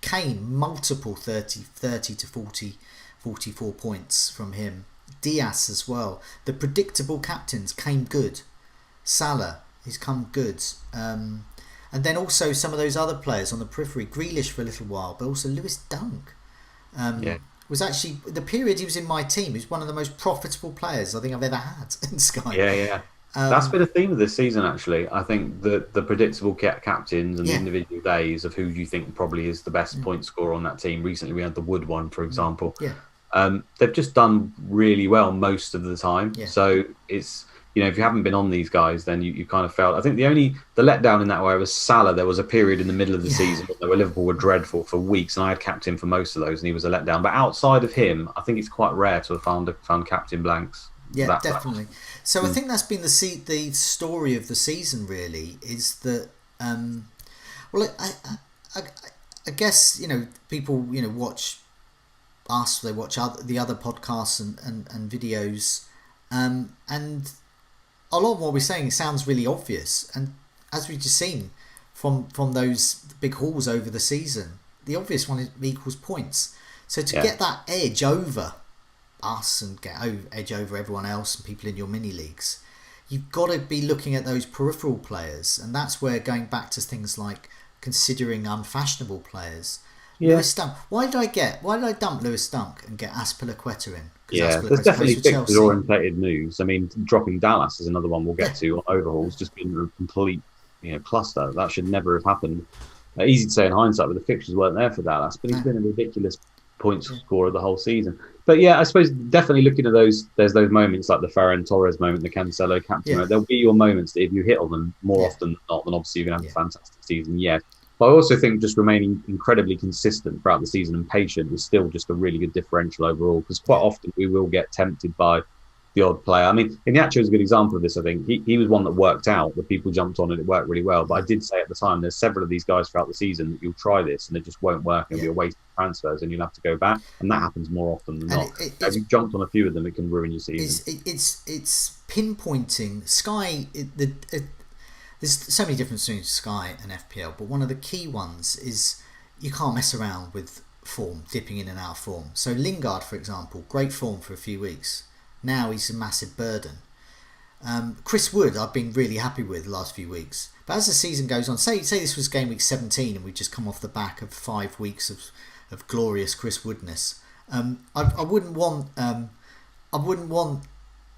Kane multiple 30 to 40, 44 points from him, Diaz as well. The predictable captains came good. Salah, he's come good. And then also some of those other players on the periphery, Grealish for a little while, but also Lewis Dunk. Was actually, the period he was in my team, he was one of the most profitable players I think I've ever had in Sky. That's been a theme of this season, actually. I think the predictable captains and the individual days of who you think probably is the best point scorer on that team. Recently we had the Wood one, for example. They've just done really well most of the time. So it's, if you haven't been on these guys, then you kind of felt. I think the letdown in that way was Salah. There was a period in the middle of the season where Liverpool were dreadful for weeks, and I had captain for most of those, and he was a letdown. But outside of him, I think it's quite rare to have found captain blanks. Definitely. So I think that's been the story of the season, really, is that I guess people watch us, they watch the other podcasts and videos, and a lot of what we're saying sounds really obvious, and as we've just seen from those big hauls over the season, the obvious one equals points. So to get that edge over us and get edge over everyone else and people in your mini leagues, you've got to be looking at those peripheral players, and that's where, going back to things like considering unfashionable players. Lewis Dunk. Why did I dump Lewis Dunk and get Azpilicueta in? There's definitely fixtures orientated moves. I mean, dropping Dallas is another one we'll get to on overhauls, just been a complete cluster. That should never have happened. Easy to say in hindsight, but the fixtures weren't there for Dallas, but he's been a ridiculous points scorer the whole season. But I suppose definitely looking at those, there's those moments like the Ferran Torres moment, the Cancelo captain moment. There'll be your moments that if you hit on them more often than not, then obviously you're going to have a fantastic season. But I also think just remaining incredibly consistent throughout the season and patient is still just a really good differential overall, because quite often we will get tempted by the odd player. I mean, Iñárritu is a good example of this. I think he was one that worked out, that people jumped on and it worked really well. But I did say at the time, there's several of these guys throughout the season that you'll try this and it just won't work, and it'll be a waste of transfers and you'll have to go back. And that happens more often than not. If you jumped on a few of them, it can ruin your season. It's pinpointing. Sky, there's so many differences between Sky and FPL, but one of the key ones is you can't mess around with form, dipping in and out of form. So Lingard, for example, great form for a few weeks. Now he's a massive burden. Chris Wood, I've been really happy with the last few weeks. But as the season goes on, say this was game week 17 and we just come off the back of 5 weeks of glorious Chris Woodness. I wouldn't want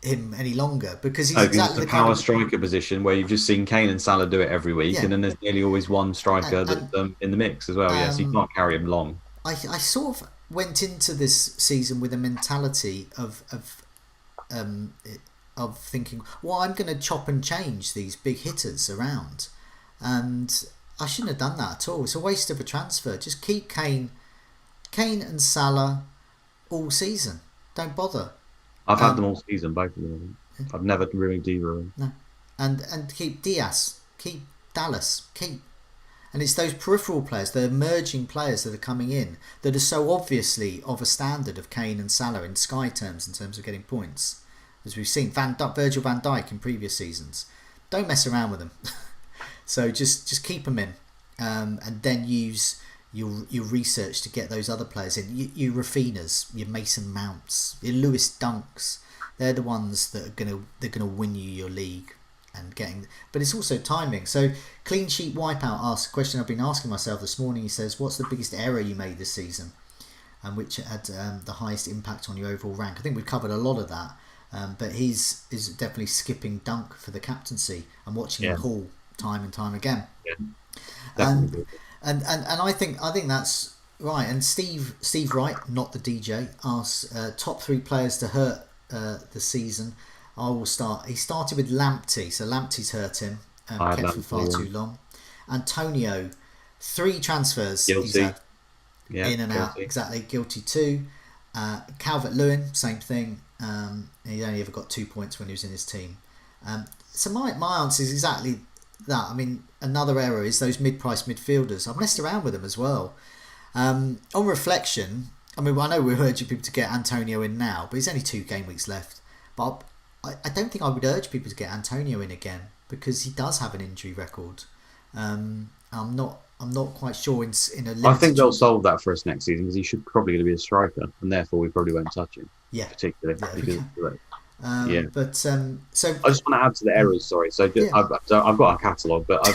him any longer because he's exactly the power striker position where you've just seen Kane and Salah do it every week, and then there's nearly always one striker that's in the mix as well. So you can't carry him long. I sort of went into this season with a mentality of thinking, well, I'm going to chop and change these big hitters around, and I shouldn't have done that at all. It's a waste of a transfer. Just keep Kane and Salah all season. Don't bother. I've had them all season, both of them. I've never removed either of them. No, and keep Diaz, keep Dallas, and it's those peripheral players, the emerging players that are coming in that are so obviously of a standard of Kane and Salah in Sky terms in terms of getting points, as we've seen Virgil van Dijk in previous seasons. Don't mess around with them. So just keep them in, and then use your research to get those other players in. Your Rafinhas, your Mason Mounts, your Lewis Dunks. They're the ones that are gonna win you your league and getting. But it's also timing. So Clean Sheet Wipeout asks a question I've been asking myself this morning. He says, "What's the biggest error you made this season, and which had the highest impact on your overall rank?" I think we've covered a lot of that. But he's definitely skipping Dunk for the captaincy and watching him haul time and time again. Definitely. And I think that's right. And Steve Wright, not the DJ, asks top 3 players to hurt the season. I will start. He started with Lamptey, so Lamptey's hurt him. Kept for far too long. Antonio, 3 transfers he's had in and out. Exactly, guilty too. Calvert-Lewin, same thing. He only ever got 2 points when he was in his team. So my answer is exactly that. I mean, another error is those mid-price midfielders. I've messed around with them as well. On reflection, I mean, I know we're urging people to get Antonio in now, but there's only 2 game weeks left. But I don't think I would urge people to get Antonio in again because he does have an injury record. I'm not quite sure in a. I think they'll solve that for us next season because he should probably going to be a striker, and therefore we probably won't touch him. Yeah, particularly. But so I just want to add to the errors. Sorry, I've got a catalogue, but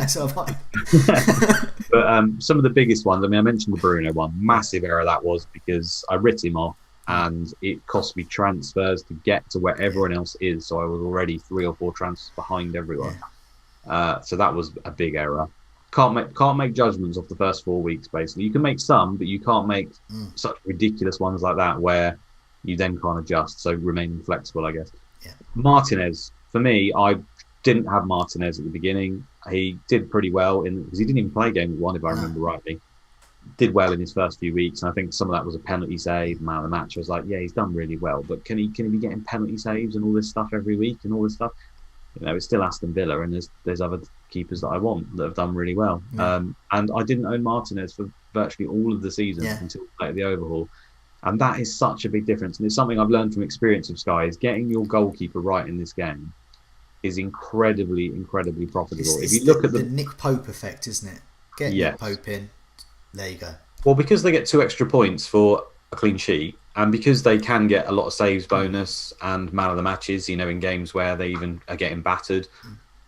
so have I. But some of the biggest ones. I mean, I mentioned the Bruno one. Massive error that was because I writ him off, and it cost me transfers to get to where everyone else is. So I was already 3 or 4 transfers behind everyone. So that was a big error. Can't make judgments off the first 4 weeks. Basically, you can make some, but you can't make such ridiculous ones like that where you then can't adjust. So remaining flexible, I guess. Yeah. Martinez, for me, I didn't have Martinez at the beginning. He did pretty well because he didn't even play game 1, if I remember rightly. Did well in his first few weeks, and I think some of that was a penalty save, man of the match. I was like, yeah, he's done really well, but can he be getting penalty saves and all this stuff every week and all this stuff? You know, it's still Aston Villa, and there's other keepers that I want that have done really well. And I didn't own Martinez for virtually all of the season until the overhaul. And that is such a big difference. And it's something I've learned from experience of Sky, is getting your goalkeeper right in this game is incredibly, incredibly profitable. If you look at the Nick Pope effect, isn't it? Get Nick Pope in. There you go. Well, because they get 2 extra points for a clean sheet, and because they can get a lot of saves bonus and man of the matches, you know, in games where they even are getting battered,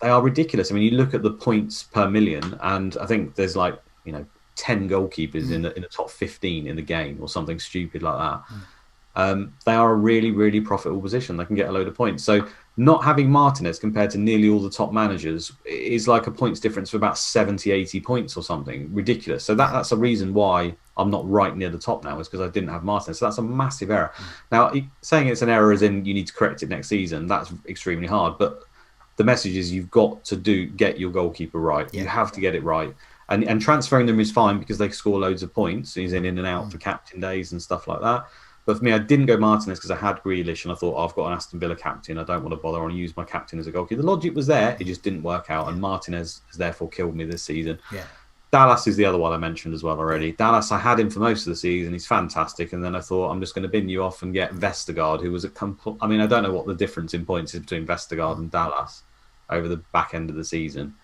they are ridiculous. I mean, you look at the points per million, and I think there's 10 goalkeepers in the top 15 in the game or something stupid like that. They are a really, really profitable position. They can get a load of points. So not having Martinez compared to nearly all the top managers is like a points difference of about 70, 80 points or something ridiculous. So that's a reason why I'm not right near the top now, is because I didn't have Martinez. So that's a massive error. Now, saying it's an error as in you need to correct it next season, that's extremely hard. But the message is you've got to get your goalkeeper right. You have to get it right. And transferring them is fine because they score loads of points. He's in and out for captain days and stuff like that. But for me, I didn't go Martinez because I had Grealish and I thought, I've got an Aston Villa captain. I don't want to bother. I want to use my captain as a goalkeeper. The logic was there. It just didn't work out. And Martinez has therefore killed me this season. Yeah. Dallas is the other one I mentioned as well already. Dallas, I had him for most of the season. He's fantastic. And then I thought, I'm just going to bin you off and get Vestergaard, who was I don't know what the difference in points is between Vestergaard and Dallas. over the back end of the season.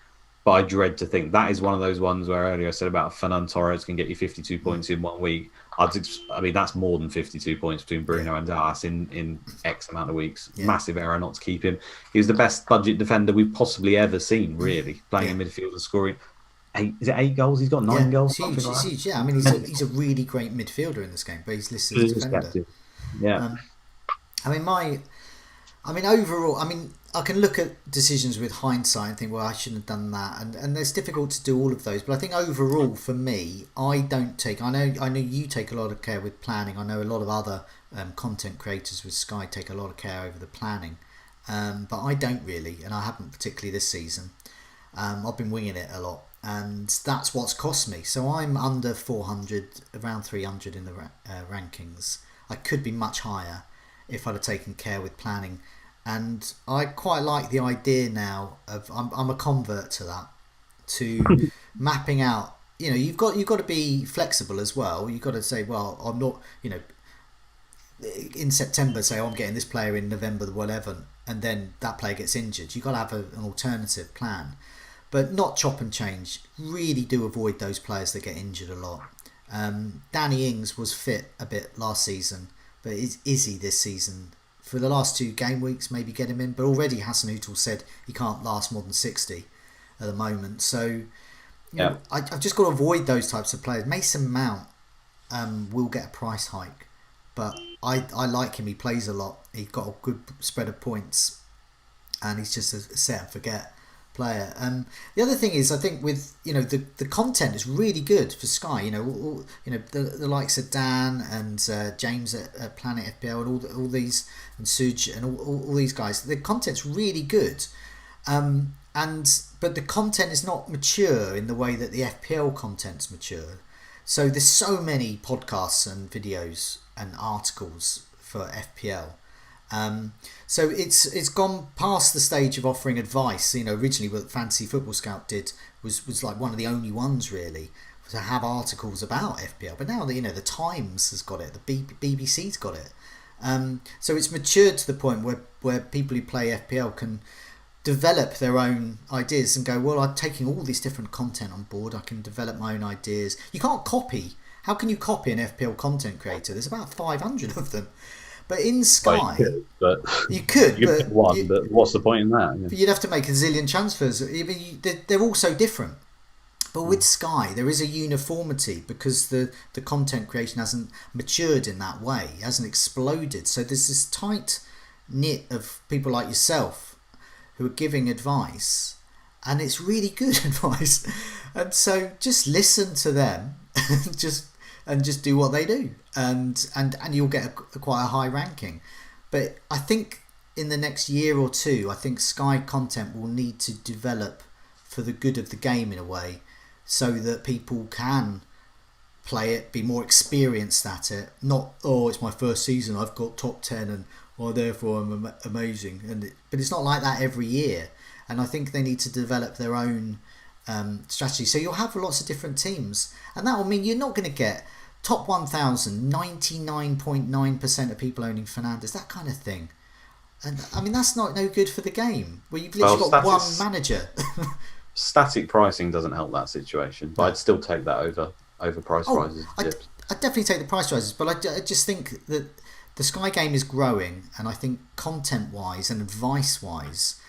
But I dread to think that is one of those ones where earlier I said about Fernand Torres can get you 52 points in 1 week. I mean, that's more than 52 points between Bruno and Dallas in X amount of weeks. Massive error not to keep him. He was the best budget defender we've possibly ever seen, really, playing in midfield and scoring. Is it 8 goals? He's got 9 goals. It's huge. Yeah, I mean, he's a really great midfielder in this game, but he's listed as defender. Yeah. I mean, overall, I can look at decisions with hindsight and think, well, I shouldn't have done that, and it's difficult to do all of those. But I think overall, for me, I know you take a lot of care with planning. I know a lot of other content creators with Sky take a lot of care over the planning, but I don't really, and I haven't particularly this season. I've been winging it a lot, and that's what's cost me. So I'm under 400, around 300 in the rankings. I could be much higher if I'd have taken care with planning, and I quite like the idea now of I'm a convert to that, to mapping out. You've got to be flexible as well. You've got to say, well, I'm not, in September say, I'm getting this player in November the 11th, and then that player gets injured. You've got to have an alternative plan, but not chop and change. Really do avoid those players that get injured a lot. Danny Ings was fit a bit last season, but is he this season? For the last 2 game weeks, maybe get him in. But already Hassan Utul said he can't last more than 60 at the moment. So I've just got to avoid those types of players. Mason Mount will get a price hike, but I like him. He plays a lot. He's got a good spread of points, and he's just a set and forget player. The other thing is, I think with the content is really good for Sky. The likes of Dan and James at Planet FPL and all these, and Suj and all these guys. The content's really good, but the content is not mature in the way that the FPL content's mature. So there's so many podcasts and videos and articles for FPL. So it's gone past the stage of offering advice. Originally what Fantasy Football Scout did was like one of the only ones really to have articles about FPL. But now the Times has got it, the BBC's got it. So it's matured to the point where people who play FPL can develop their own ideas and go, well, I'm taking all this different content on board. I can develop my own ideas. You can't copy. How can you copy an FPL content creator? There's about 500 of them. But in Sky, you could, but what's the point in that? But you'd have to make a zillion transfers. They're all so different. But with Sky, there is a uniformity because the content creation hasn't matured in that way. It hasn't exploded. So there's this tight knit of people like yourself who are giving advice, and it's really good advice. And so just listen to them, just do what they do, and you'll get quite a high ranking. But I think in the next year or two, I think Sky content will need to develop for the good of the game in a way, so that people can play it, be more experienced at it. Not, it's my first season, I've got top 10 and therefore I'm amazing. But it's not like that every year. And I think they need to develop their own strategy. So you'll have lots of different teams, and that will mean you're not going to get top 1,000, 99.9% of people owning Fernandes, that kind of thing. And that's no good for the game where you've literally got one manager. Static pricing doesn't help that situation, but I'd still take that over price rises. I'd definitely take the price rises, but I just think that the Sky game is growing, and I think content wise and advice wise,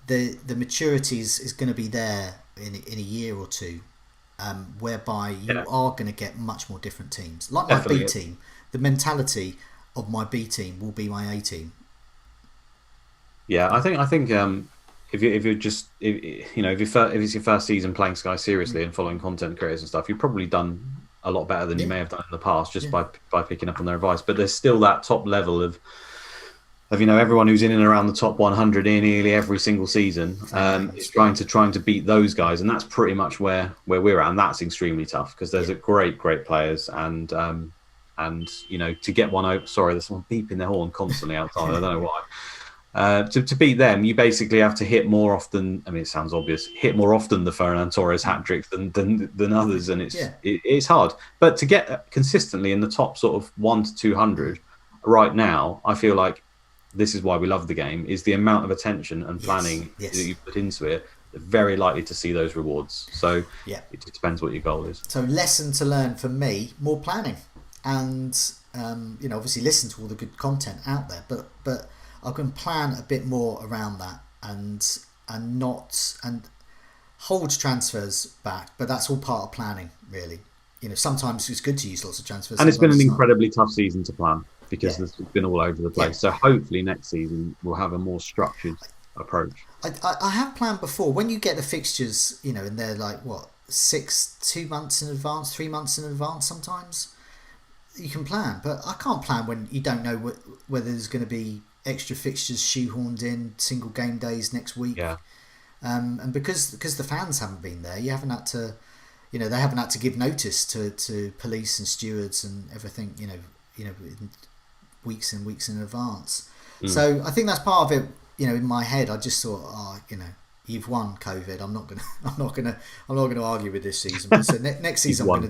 the maturity is going to be there in a year or two, whereby you are going to get much more different teams. Like my B team, the mentality of my B team will be my A team. Yeah, I think if it's your first season playing Sky seriously and following content creators and stuff, you've probably done a lot better than you may have done in the past just by picking up on their advice. But there's still that top level of everyone who's in and around the top 100 in nearly every single season is trying to beat those guys, and that's pretty much where we're at, and that's extremely tough because there's a great players and to get one out. Sorry, there's someone beeping their horn constantly outside. I don't know why. To beat them, you basically have to hit more often. I mean, it sounds obvious. Hit more often the Fernand Torres hat tricks than others, and it's hard. But to get consistently in the top sort of 1 to 200 right now, I feel like this is why we love the game, is the amount of attention and planning that you put into it. They're very likely to see those rewards. So it just depends what your goal is. So lesson to learn for me, more planning, and obviously listen to all the good content out there, but I can plan a bit more around that and hold transfers back, but that's all part of planning, really. Sometimes it's good to use lots of transfers, and it's been an incredibly tough season to plan because it's been all over the place. So hopefully next season we'll have a more structured approach. I have planned before. When you get the fixtures, and they're like 2 months in advance, 3 months in advance, sometimes you can plan, but I can't plan when you don't know whether there's going to be extra fixtures shoehorned in, single game days next week. And because the fans haven't been there, you haven't had to, they haven't had to give notice to police and stewards and everything, weeks and weeks in advance. So I think that's part of it. In my head, I just thought, you've won COVID. I'm not gonna argue with this season. But so next season, I'm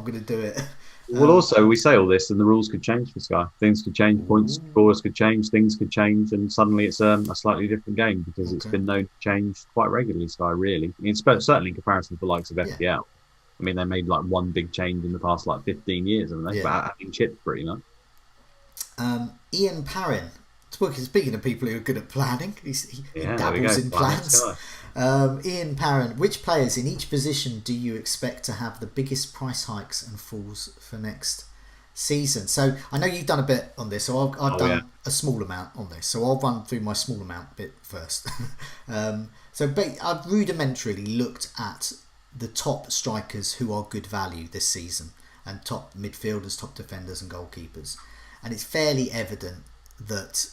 gonna do it. Well, also we say all this, and the rules could change for Sky. Things could change, points scores could change, things could change, and suddenly it's a slightly different game because it's been known to change quite regularly. Sky, really, certainly in comparison to the likes of FPL. I mean, they made like one big change in the past 15 years, haven't they? But having chipped pretty much. Ian Parrin. Speaking of people who are good at planning, he dabbles in plans. Ian Parrin, which players in each position do you expect to have the biggest price hikes and falls for next season? So I know you've done a bit on this, so I've done a small amount on this. So I'll run through my small amount bit first. I've rudimentarily looked at the top strikers who are good value this season, and top midfielders, top defenders and goalkeepers. And it's fairly evident that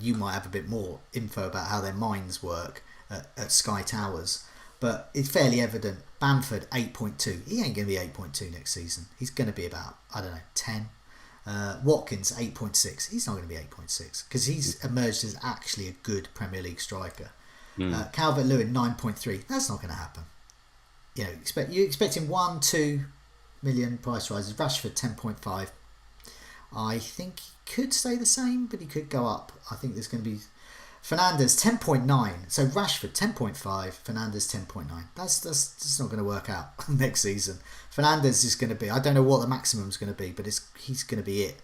you might have a bit more info about how their minds work at Sky Towers, but it's fairly evident. Bamford 8.2. He ain't going to be 8.2 next season. He's going to be about 10. Watkins 8.6. He's not going to be 8.6 because he's emerged as actually a good Premier League striker. Calvert-Lewin 9.3. That's not going to happen. You're expecting 1-2 million price rises. Rashford 10.5. I think he could stay the same, but he could go up. I think there's going to be Fernandes 10.9. So Rashford 10.5, Fernandes 10.9. That's just not going to work out next season. Fernandes is going to be, I don't know what the maximum is going to be, but he's going to be it.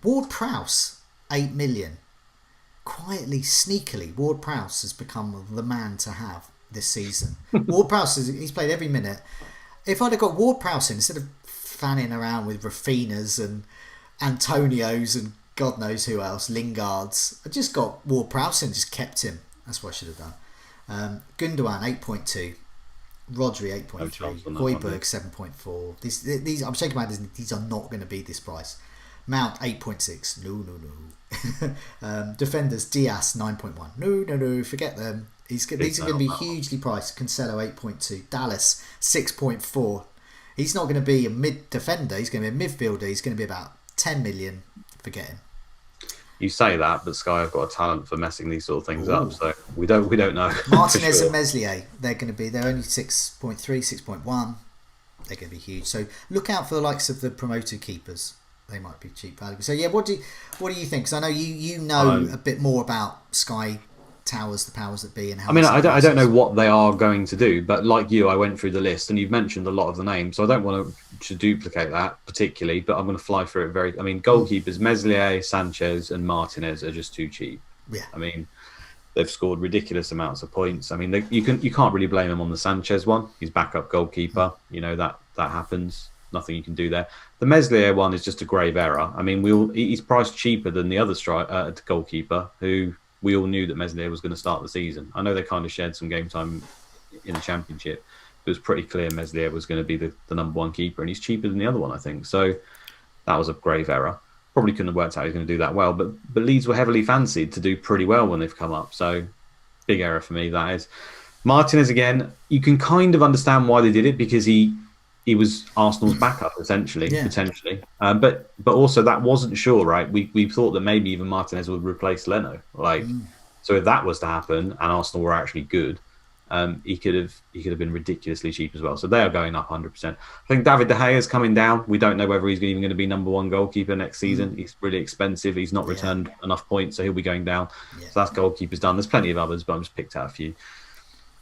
Ward-Prowse 8 million. Quietly, sneakily, Ward-Prowse has become the man to have this season. Ward-Prowse he's played every minute. If I'd have got Ward-Prowse in instead of fanning around with Rafinhas and Antonios and God knows who else, Lingards, I just got Ward-Prowse and just kept him. That's what I should have done. Gundogan 8.2, Rodri 8.3, Højbjerg 7.4. These I'm shaking my head. These are not going to be this price. Mount 8.6. No. Defenders Diaz 9.1. No. Forget them. These are going to be hugely priced. Cancelo 8.2. Dallas 6.4. He's not going to be a mid defender. He's going to be a midfielder. He's going to be about 10 million. Forget him. You say that, but Sky have got a talent for messing these sort of things up. So we don't know. Martinez and Meslier. They're only 6.3, 6.1. They're going to be huge. So look out for the likes of the promoted keepers. They might be cheap value. So yeah, what do you think? Because I know you know a bit more about Sky Towers, the powers that be, and how. I don't know what they are going to do, but like you, I went through the list, and you've mentioned a lot of the names, so I don't want to duplicate that particularly, but I'm going to fly through it goalkeepers Meslier, Sanchez, and Martinez are just too cheap. Yeah. They've scored ridiculous amounts of points. You can't really blame them on the Sanchez one. He's backup goalkeeper. That happens. Nothing you can do there. The Meslier one is just a grave error. He's priced cheaper than the other goalkeeper who. We all knew that Meslier was going to start the season. I know they kind of shared some game time in the Championship. It was pretty clear Meslier was going to be the number one keeper, and he's cheaper than the other one, I think. So that was a grave error. Probably couldn't have worked out he was going to do that well, but Leeds were heavily fancied to do pretty well when they've come up. So big error for me, that is. Martinez, again, you can kind of understand why they did it because he was Arsenal's backup, essentially, potentially. But also that wasn't sure, right? We thought that maybe even Martinez would replace Leno. So if that was to happen and Arsenal were actually good, he could have been ridiculously cheap as well. So they are going up 100%. I think David De Gea is coming down. We don't know whether he's even going to be number one goalkeeper next season. He's really expensive. He's not returned enough points, so he'll be going down. So that's goalkeepers done. There's plenty of others, but I've just picked out a few.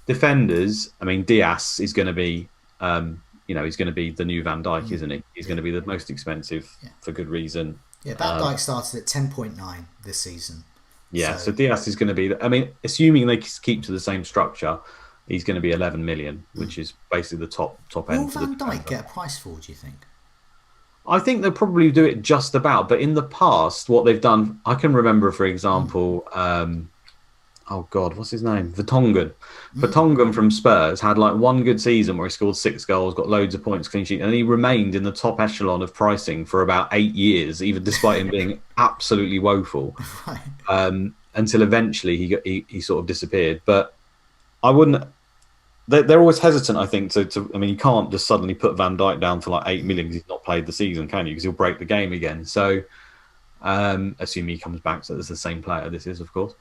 Defenders, I mean, Diaz is going to be, he's going to be the new Van Dijk, isn't he? He's going to be the most expensive for good reason. Yeah, Van Dijk started at 10.9 this season. Yeah, so Diaz is going to be, assuming they keep to the same structure, he's going to be 11 million, which is basically the top end. Will Van Dijk get a price for, do you think? I think they'll probably do it just about, but in the past, what they've done, I can remember, for example, what's his name? Vertonghen. Vertonghen from Spurs had like one good season where he scored 6 goals, got loads of points, clean sheet, and he remained in the top echelon of pricing for about 8 years, even despite him being absolutely woeful, until eventually he sort of disappeared. But I wouldn't. They're always hesitant, I think. You can't just suddenly put Van Dijk down for like 8 million because he's not played the season, can you? Because he'll break the game again. So, assuming he comes back, so it's the same player. This is, of course.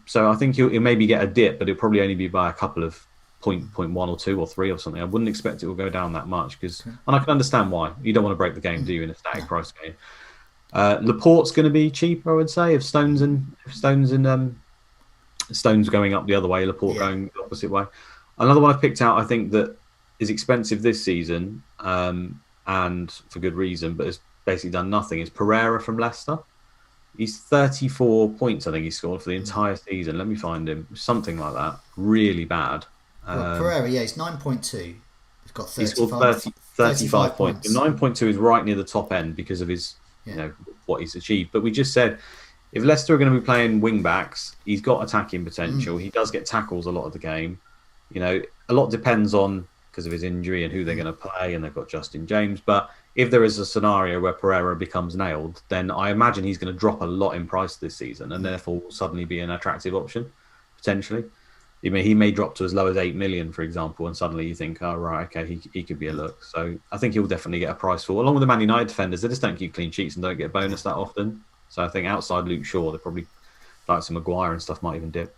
So I think he'll maybe get a dip, but it'll probably only be by a couple of 0.1 or 2 or 3 or something. I wouldn't expect it will go down that much and I can understand why. You don't want to break the game, do you, in a static price game? Laporte's going to be cheaper, I would say, if Stones going up the other way, Laporte going the opposite way. Another one I've picked out, I think that is expensive this season, and for good reason, but has basically done nothing, is Pereira from Leicester. He's 34 points, I think he scored for the entire season. Let me find him. Something like that. Really bad. Pereira, he's 9.2. He's got 35 points. 9.2 is right near the top end because of his, what he's achieved. But we just said, if Leicester are going to be playing wing backs, he's got attacking potential. He does get tackles a lot of the game. A lot depends on, because of his injury and who they're going to play, and they've got Justin James. But if there is a scenario where Pereira becomes nailed, then I imagine he's going to drop a lot in price this season and therefore will suddenly be an attractive option, potentially. He may drop to as low as 8 million, for example, and suddenly you think, oh, right, okay, he could be a look. So I think he'll definitely get a price for, along with the Man United defenders. They just don't keep clean sheets and don't get a bonus that often. So I think outside Luke Shaw, they probably, like some Maguire and stuff, might even dip.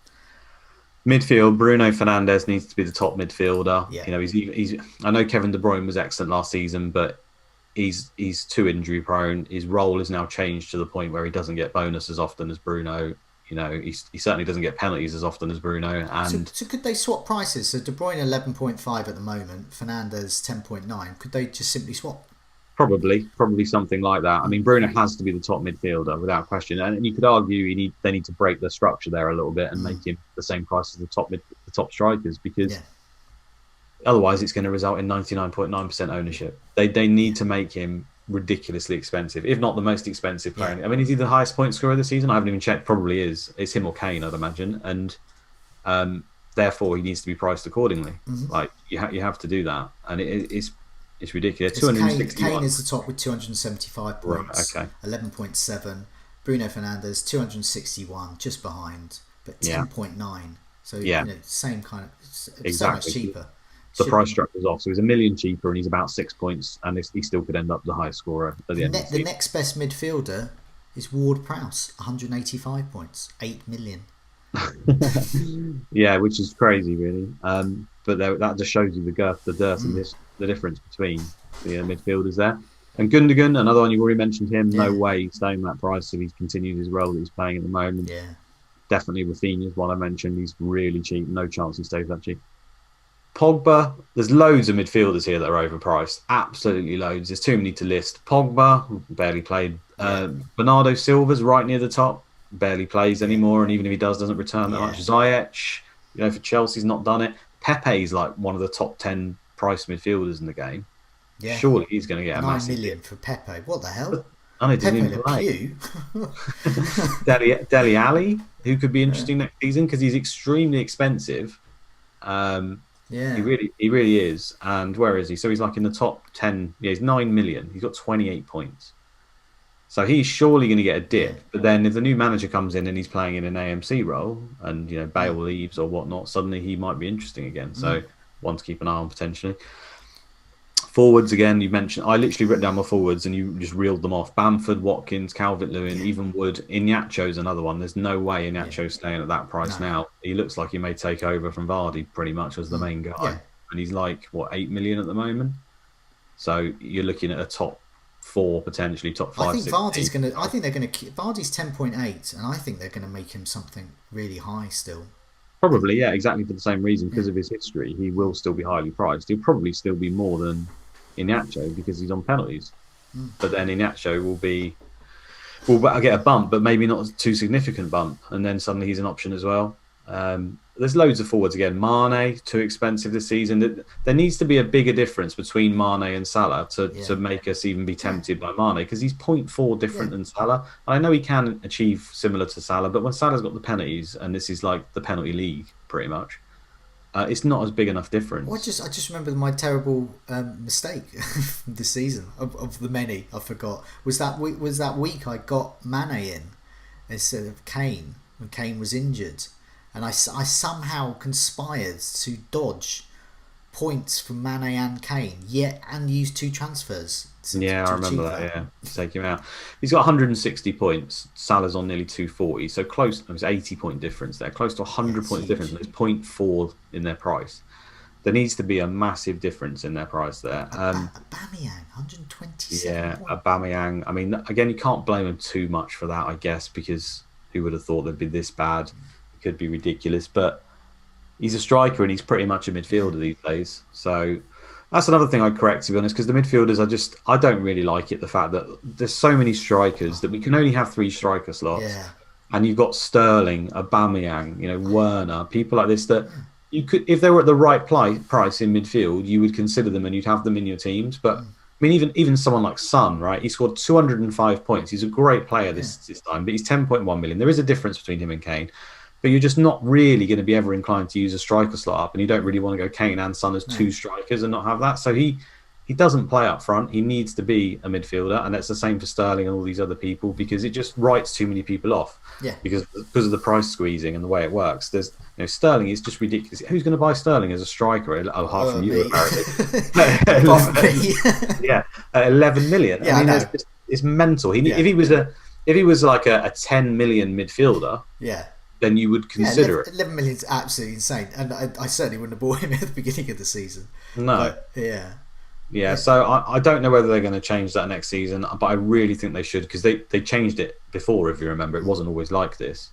Midfield, Bruno Fernandes needs to be the top midfielder. Yeah. He's. I know Kevin De Bruyne was excellent last season, but he's too injury prone. His role is now changed to the point where he doesn't get bonus as often as Bruno. He certainly doesn't get penalties as often as Bruno. And so could they swap prices? So De Bruyne 11.5 at the moment, Fernandes 10.9. Could they just simply swap? Probably something like that. Bruno has to be the top midfielder without question, and you could argue they need to break the structure there a little bit and make him the same price as the top strikers, because otherwise it's going to result in 99.9% ownership. They need to make him ridiculously expensive, if not the most expensive player. Is he the highest point scorer this season? I haven't even checked. Probably is. It's him or Kane, I'd imagine, and therefore he needs to be priced accordingly. Like you have to do that, and it's ridiculous. 261. Kane is the top with 275 points. Right, okay. 11.7. Bruno Fernandes 261, just behind, but 10.9. So same kind of, exactly. So much cheaper. The price structure's off, so he's $1 million cheaper, and he's about 6 points, and he still could end up the highest scorer at the end. The next best midfielder is Ward Prowse, 185 points, 8 million. Yeah, which is crazy, really. But that just shows you the dearth, and the difference between the midfielders there. And Gundogan, another one, you've already mentioned him. No way he's staying that price if he's continued his role that he's playing at the moment. Yeah. Definitely Rafinha's one I mentioned. He's really cheap. No chance he stays that cheap. Pogba, there's loads of midfielders here that are overpriced. Absolutely loads. There's too many to list. Pogba, barely played. Bernardo Silva's right near the top. Barely plays anymore, and even if he doesn't return that much. Ziyech, for Chelsea's not done it. Pepe's like one of the top 10 price midfielders in the game. Yeah. Surely he's going to get a 9 million for Pepe. What the hell? I know, didn't even play. Dele Alli, who could be interesting next season because he's extremely expensive. He really is. And where is he? So he's like in the top 10. Yeah, he's 9 million. He's got 28 points. So he's surely going to get a dip. But then if the new manager comes in and he's playing in an AMC role and, Bale leaves or whatnot, suddenly he might be interesting again. So one to keep an eye on potentially. Forwards again, you mentioned. I literally wrote down my forwards, and you just reeled them off: Bamford, Watkins, Calvert-Lewin, even Wood. Iñárritu's another one. There's no way Iñárritu's staying at that price now. He looks like he may take over from Vardy pretty much as the main guy, and he's like what 8 million at the moment. So you're looking at a top 4, potentially top 5. I think Vardy's going to. I think they're going to keep Vardy's 10.8, and I think they're going to make him something really high still. Probably, yeah, exactly for the same reason. Because of his history, he will still be highly priced. He'll probably still be more than Iñárritu because he's on penalties. But then Iñárritu will get a bump, but maybe not a too significant bump, and then suddenly he's an option as well. There's loads of forwards again. Mane, too expensive this season. There needs to be a bigger difference between Mane and Salah to make us even be tempted by Mane, because he's 0.4 different than Salah. I know he can achieve similar to Salah, but when Salah's got the penalties, and this is like the penalty league pretty much, it's not as big enough difference. Well, I just remember my terrible mistake this season of the many I forgot was that week I got Mane in instead of Kane when Kane was injured. And I somehow conspired to dodge points from Mane and Kane, and use 2 transfers. I remember that. Yeah, to take him out. He's got 160 points. Salah's on nearly 240, so close. There's 80-point difference there, close to 100 points difference. There's 0.4 in their price. There needs to be a massive difference in their price there. Aubameyang, 127. Yeah, Aubameyang. I mean, again, you can't blame him too much for that, I guess, because who would have thought they'd be this bad? Could be ridiculous, but he's a striker and he's pretty much a midfielder these days. So that's another thing I'd correct, to be honest, because the midfielders I don't really like it, the fact that there's so many strikers that we can only have 3 striker slots, and you've got Sterling, Aubameyang, Werner, people like this that you could, if they were at the right price in midfield, you would consider them and you'd have them in your teams. But I mean, even someone like Son, right? He scored 205 points. He's a great player this time, but he's 10.1 million. There is a difference between him and Kane. But you're just not really going to be ever inclined to use a striker slot up, and you don't really want to go Kane and Son as 2 strikers and not have that. So he doesn't play up front. He needs to be a midfielder, and that's the same for Sterling and all these other people, because it just writes too many people off. Yeah. Because of the price squeezing and the way it works. There's Sterling is just ridiculous. Who's going to buy Sterling as a striker? Apart from you, apparently. Yeah, 11 million. Yeah, I mean, it's mental. If he was like a 10 million midfielder. Yeah. Then you would consider it. 11 million is absolutely insane, and I certainly wouldn't have bought him at the beginning of the season. No. But, yeah. So I don't know whether they're going to change that next season, but I really think they should, because they changed it before. If you remember, it wasn't always like this.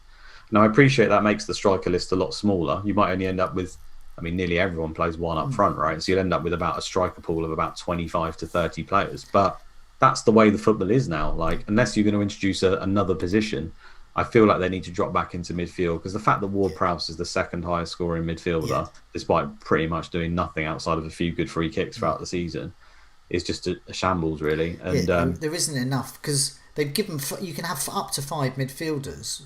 Now I appreciate that makes the striker list a lot smaller. You might only end up with, I mean, nearly everyone plays 1 up front, right? So you'll end up with about a striker pool of about 25 to 30 players. But that's the way the football is now. Like, unless you're going to introduce another position, I feel like they need to drop back into midfield, because the fact that Ward-Prowse is the 2nd highest scoring midfielder, despite pretty much doing nothing outside of a few good free kicks throughout the season, is just a shambles, really. And there isn't enough, because they've given, you can have up to 5 midfielders,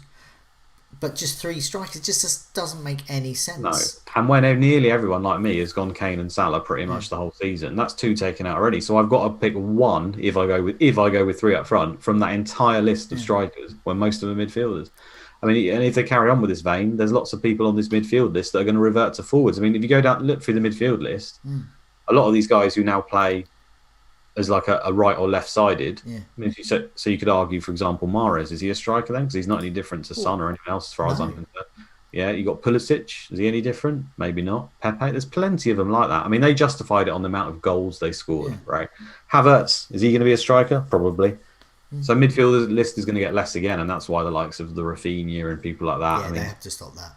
but just 3 strikers. It just doesn't make any sense. No, and when nearly everyone like me has gone Kane and Salah pretty much the whole season, that's 2 taken out already. So I've got to pick 1 if I go with 3 up front from that entire list of strikers, when most of them are midfielders. I mean, and if they carry on with this vein, there's lots of people on this midfield list that are going to revert to forwards. I mean, if you look through the midfield list, a lot of these guys who now play as like a right or left sided. I mean, so you could argue, for example, Mahrez, is he a striker then? Because he's not any different to Son or anyone else, as far as I'm concerned. Yeah, you got Pulisic. Is he any different? Maybe not. Pepe. There's plenty of them like that. I mean, they justified it on the amount of goals they scored, right? Havertz, is he going to be a striker? Probably. So midfield list is going to get less again, and that's why the likes of the Rafinha and people like that. Yeah, they have to stop that.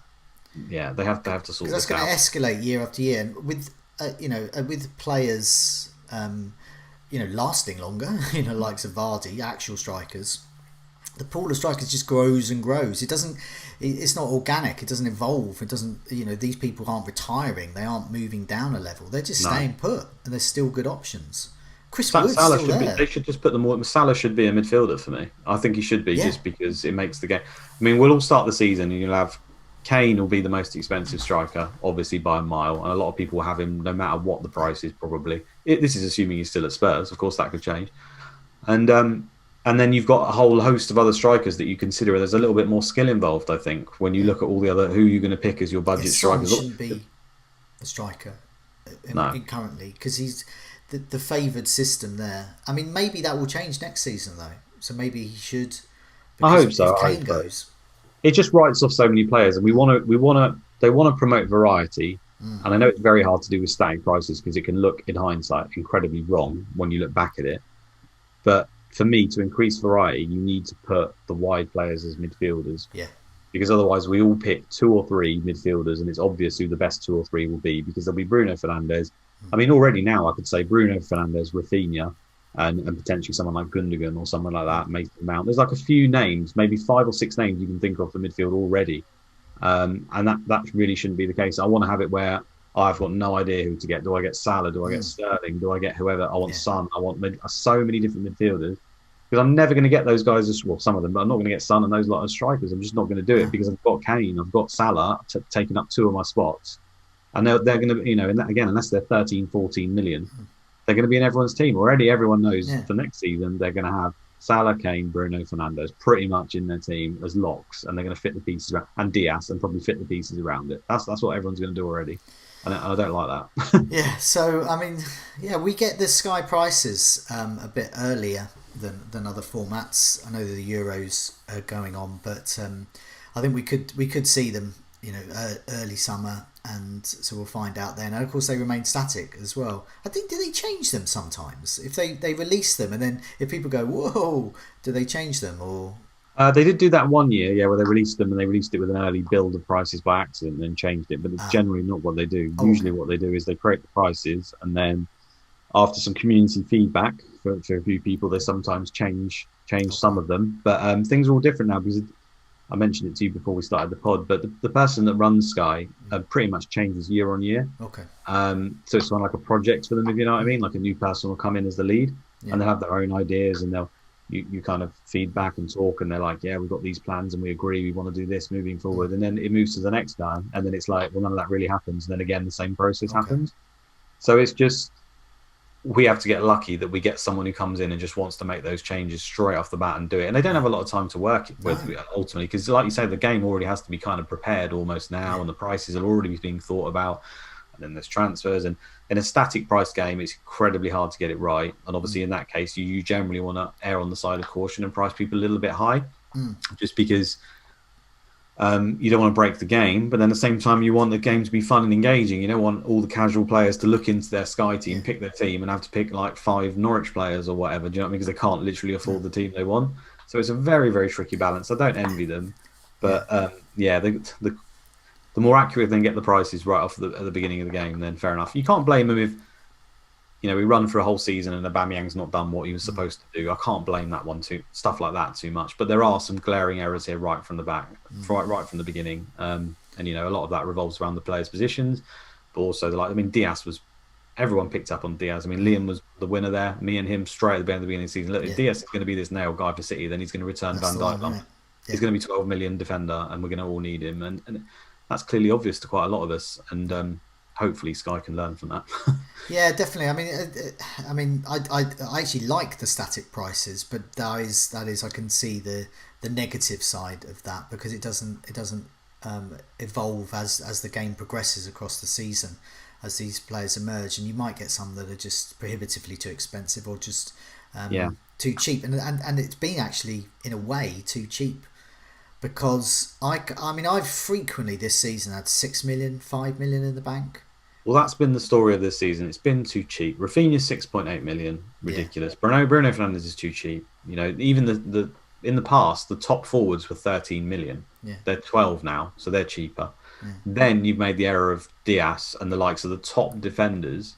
Yeah, they have to sort this out. That's going to escalate year after year, and with with players. Lasting longer, likes of Vardy, actual strikers, the pool of strikers just grows and grows. It's not organic. It doesn't evolve. It doesn't, these people aren't retiring. They aren't moving down a level. They're just staying put, and there's still good options. Chris Wood's Salah still there. They should just put them more. Salah should be a midfielder for me. I think he should be, just because it makes the game. I mean, we'll all start the season and you'll have Kane will be the most expensive striker, obviously by a mile, and a lot of people will have him no matter what the price is, probably. This is assuming he's still at Spurs. Of course, that could change. And then you've got a whole host of other strikers that you consider. There's a little bit more skill involved, I think, when you look at all the other, who you're going to pick as your budget strikers. Son shouldn't be a striker currently, because the favoured system there. I mean, maybe that will change next season though. So maybe he should. I Because hope so. if I Kane hope so. goes, It just writes off so many players, and they want to promote variety. And I know it's very hard to do with static prices because it can look, in hindsight, incredibly wrong when you look back at it. But for me, to increase variety, you need to put the wide players as midfielders. yeah, Because otherwise, we all pick 2 or 3 midfielders, and it's obvious who the best 2 or 3 will be. Because there'll be Bruno Fernandes. I mean, already now I could say Bruno Fernandes, Rafinha, and potentially someone like Gundogan or someone like that, Mason Mount. There's like a few names, maybe 5 or 6 names you can think of for midfield already. And that really shouldn't be the case. I want to have it where I've got no idea who to get. Do I get Salah? Do I get Sterling? Do I get whoever? I want Son. I want so many different midfielders because I'm never going to get those guys as well. Some of them, but I'm not going to get Son and those lot as strikers. I'm just not going to do it because I've got Kane, I've got Salah taking up 2 of my spots, and they're going to, in that, again, unless they're 13, 14 million, they're going to be in everyone's team already. Everyone knows for next season they're going to have Salah, Kane, Bruno Fernandes pretty much in their team as locks, and they're going to fit the pieces around, and Diaz, and probably fit the pieces around it. That's what everyone's going to do already, and I don't like that. yeah. So I mean, we get the Sky prices a bit earlier than other formats. I know that the Euros are going on, but I think we could see them, early summer, and so we'll find out then. And of course, they remain static as well. I think, do they change them sometimes? If they release them, and then if people go, whoa, do they change them or? They did do that one year, where they released them, and they released it with an early build of prices by accident and then changed it. But it's generally not what they do. Usually what they do is they create the prices, and then after some community feedback for a few people, they sometimes change some of them. But things are all different now because I mentioned it to you before we started the pod, but the person that runs Sky pretty much changes year on year. Okay. So it's kind of like a project for them, if you know what I mean. Like a new person will come in as the lead, and they'll have their own ideas, and you kind of feedback and talk, and they're like, yeah, we've got these plans, and we agree we want to do this moving forward. And then it moves to the next guy, and then it's like, well, none of that really happens. And then again, the same process happens. So it's just, we have to get lucky that we get someone who comes in and just wants to make those changes straight off the bat and do it. And they don't have a lot of time to work with ultimately, because like you say, the game already has to be kind of prepared almost now, and the prices are already being thought about. And then there's transfers, and in a static price game, it's incredibly hard to get it right. And obviously, in that case, you generally want to err on the side of caution and price people a little bit high, just because you don't want to break the game, but then at the same time, you want the game to be fun and engaging. You don't want all the casual players to look into their Sky team, pick their team, and have to pick like 5 Norwich players or whatever. Do you know what I mean? Because they can't literally afford the team they want. So it's a very, very tricky balance. I don't envy them, but the more accurate they can get the prices right off at the beginning of the game, then fair enough. You can't blame them if we run for a whole season and Aubameyang's not done what he was supposed to do. I can't blame that one stuff like that too much. But there are some glaring errors here right from the back, right from the beginning. And a lot of that revolves around the players' positions, but also Diaz was. Everyone picked up on Diaz. I mean, Liam was the winner there. Me and him straight at the beginning of the season. Look, if Diaz is going to be this nail guy for City, then he's going to return Van Dijk. He's going to be 12 million defender, and we're going to all need him. And that's clearly obvious to quite a lot of us. And hopefully Sky can learn from that. Yeah, definitely. I mean, I actually like the static prices, but that is I can see the negative side of that, because it doesn't evolve as the game progresses across the season, as these players emerge, and you might get some that are just prohibitively too expensive or just too cheap, and it's been actually in a way too cheap. Because I've frequently this season had 6 million, 5 million in the bank. Well, that's been the story of this season. It's been too cheap. Rafinha's 6.8 million, ridiculous. Bruno Fernandes is too cheap. Even the in the past, the top forwards were 13 million. Yeah. They're 12 now, so they're cheaper. Then you've made the error of Diaz and the likes of the top defenders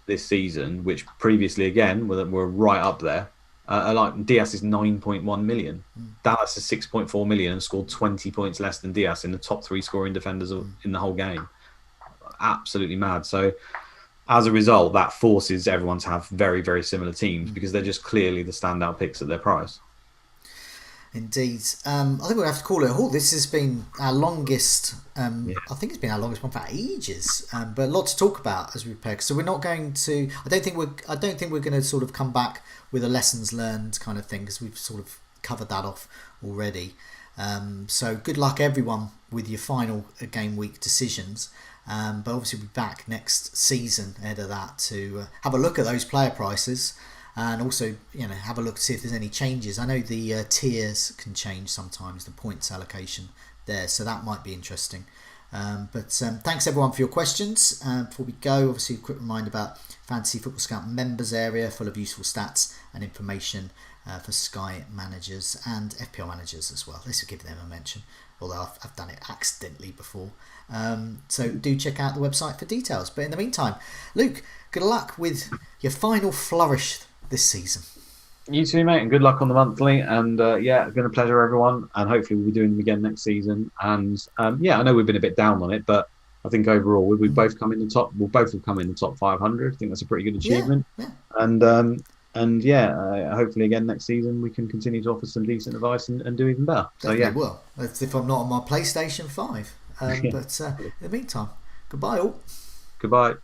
this season, which previously again were right up there. Like Diaz is 9.1 million. Dallas is 6.4 million and scored 20 points less than Diaz in the top 3 scoring defenders in the whole game. Absolutely mad. So as a result, that forces everyone to have very, very similar teams, because they're just clearly the standout picks at their price. Indeed. I think we'll have to call it a halt. This has been our longest. I think it's been our longest one for ages. But a lot to talk about as we prepare. So we're not going to. I don't think we're going to sort of come back with a lessons learned kind of thing, because we've sort of covered that off already. So good luck everyone with your final game week decisions. But obviously we'll be back next season ahead of that to have a look at those player prices, and also have a look to see if there's any changes. I know the tiers can change sometimes, the points allocation there, so that might be interesting. But thanks everyone for your questions. Before we go, obviously a quick reminder about Fantasy Football Scout members area, full of useful stats and information for Sky managers and FPL managers as well. Let's give them a mention, although I've done it accidentally before. So do check out the website for details. But in the meantime, Luke, good luck with your final flourish this season. You too, mate, and good luck on the monthly. And been a pleasure, everyone. And hopefully we'll be doing them again next season. And I know we've been a bit down on it, but I think overall we both come in the top. We'll both have come in the top 500. I think that's a pretty good achievement. Yeah. And hopefully again next season we can continue to offer some decent advice and do even better. Definitely will. As if I'm not on my PlayStation 5. But in the meantime, goodbye all. Goodbye.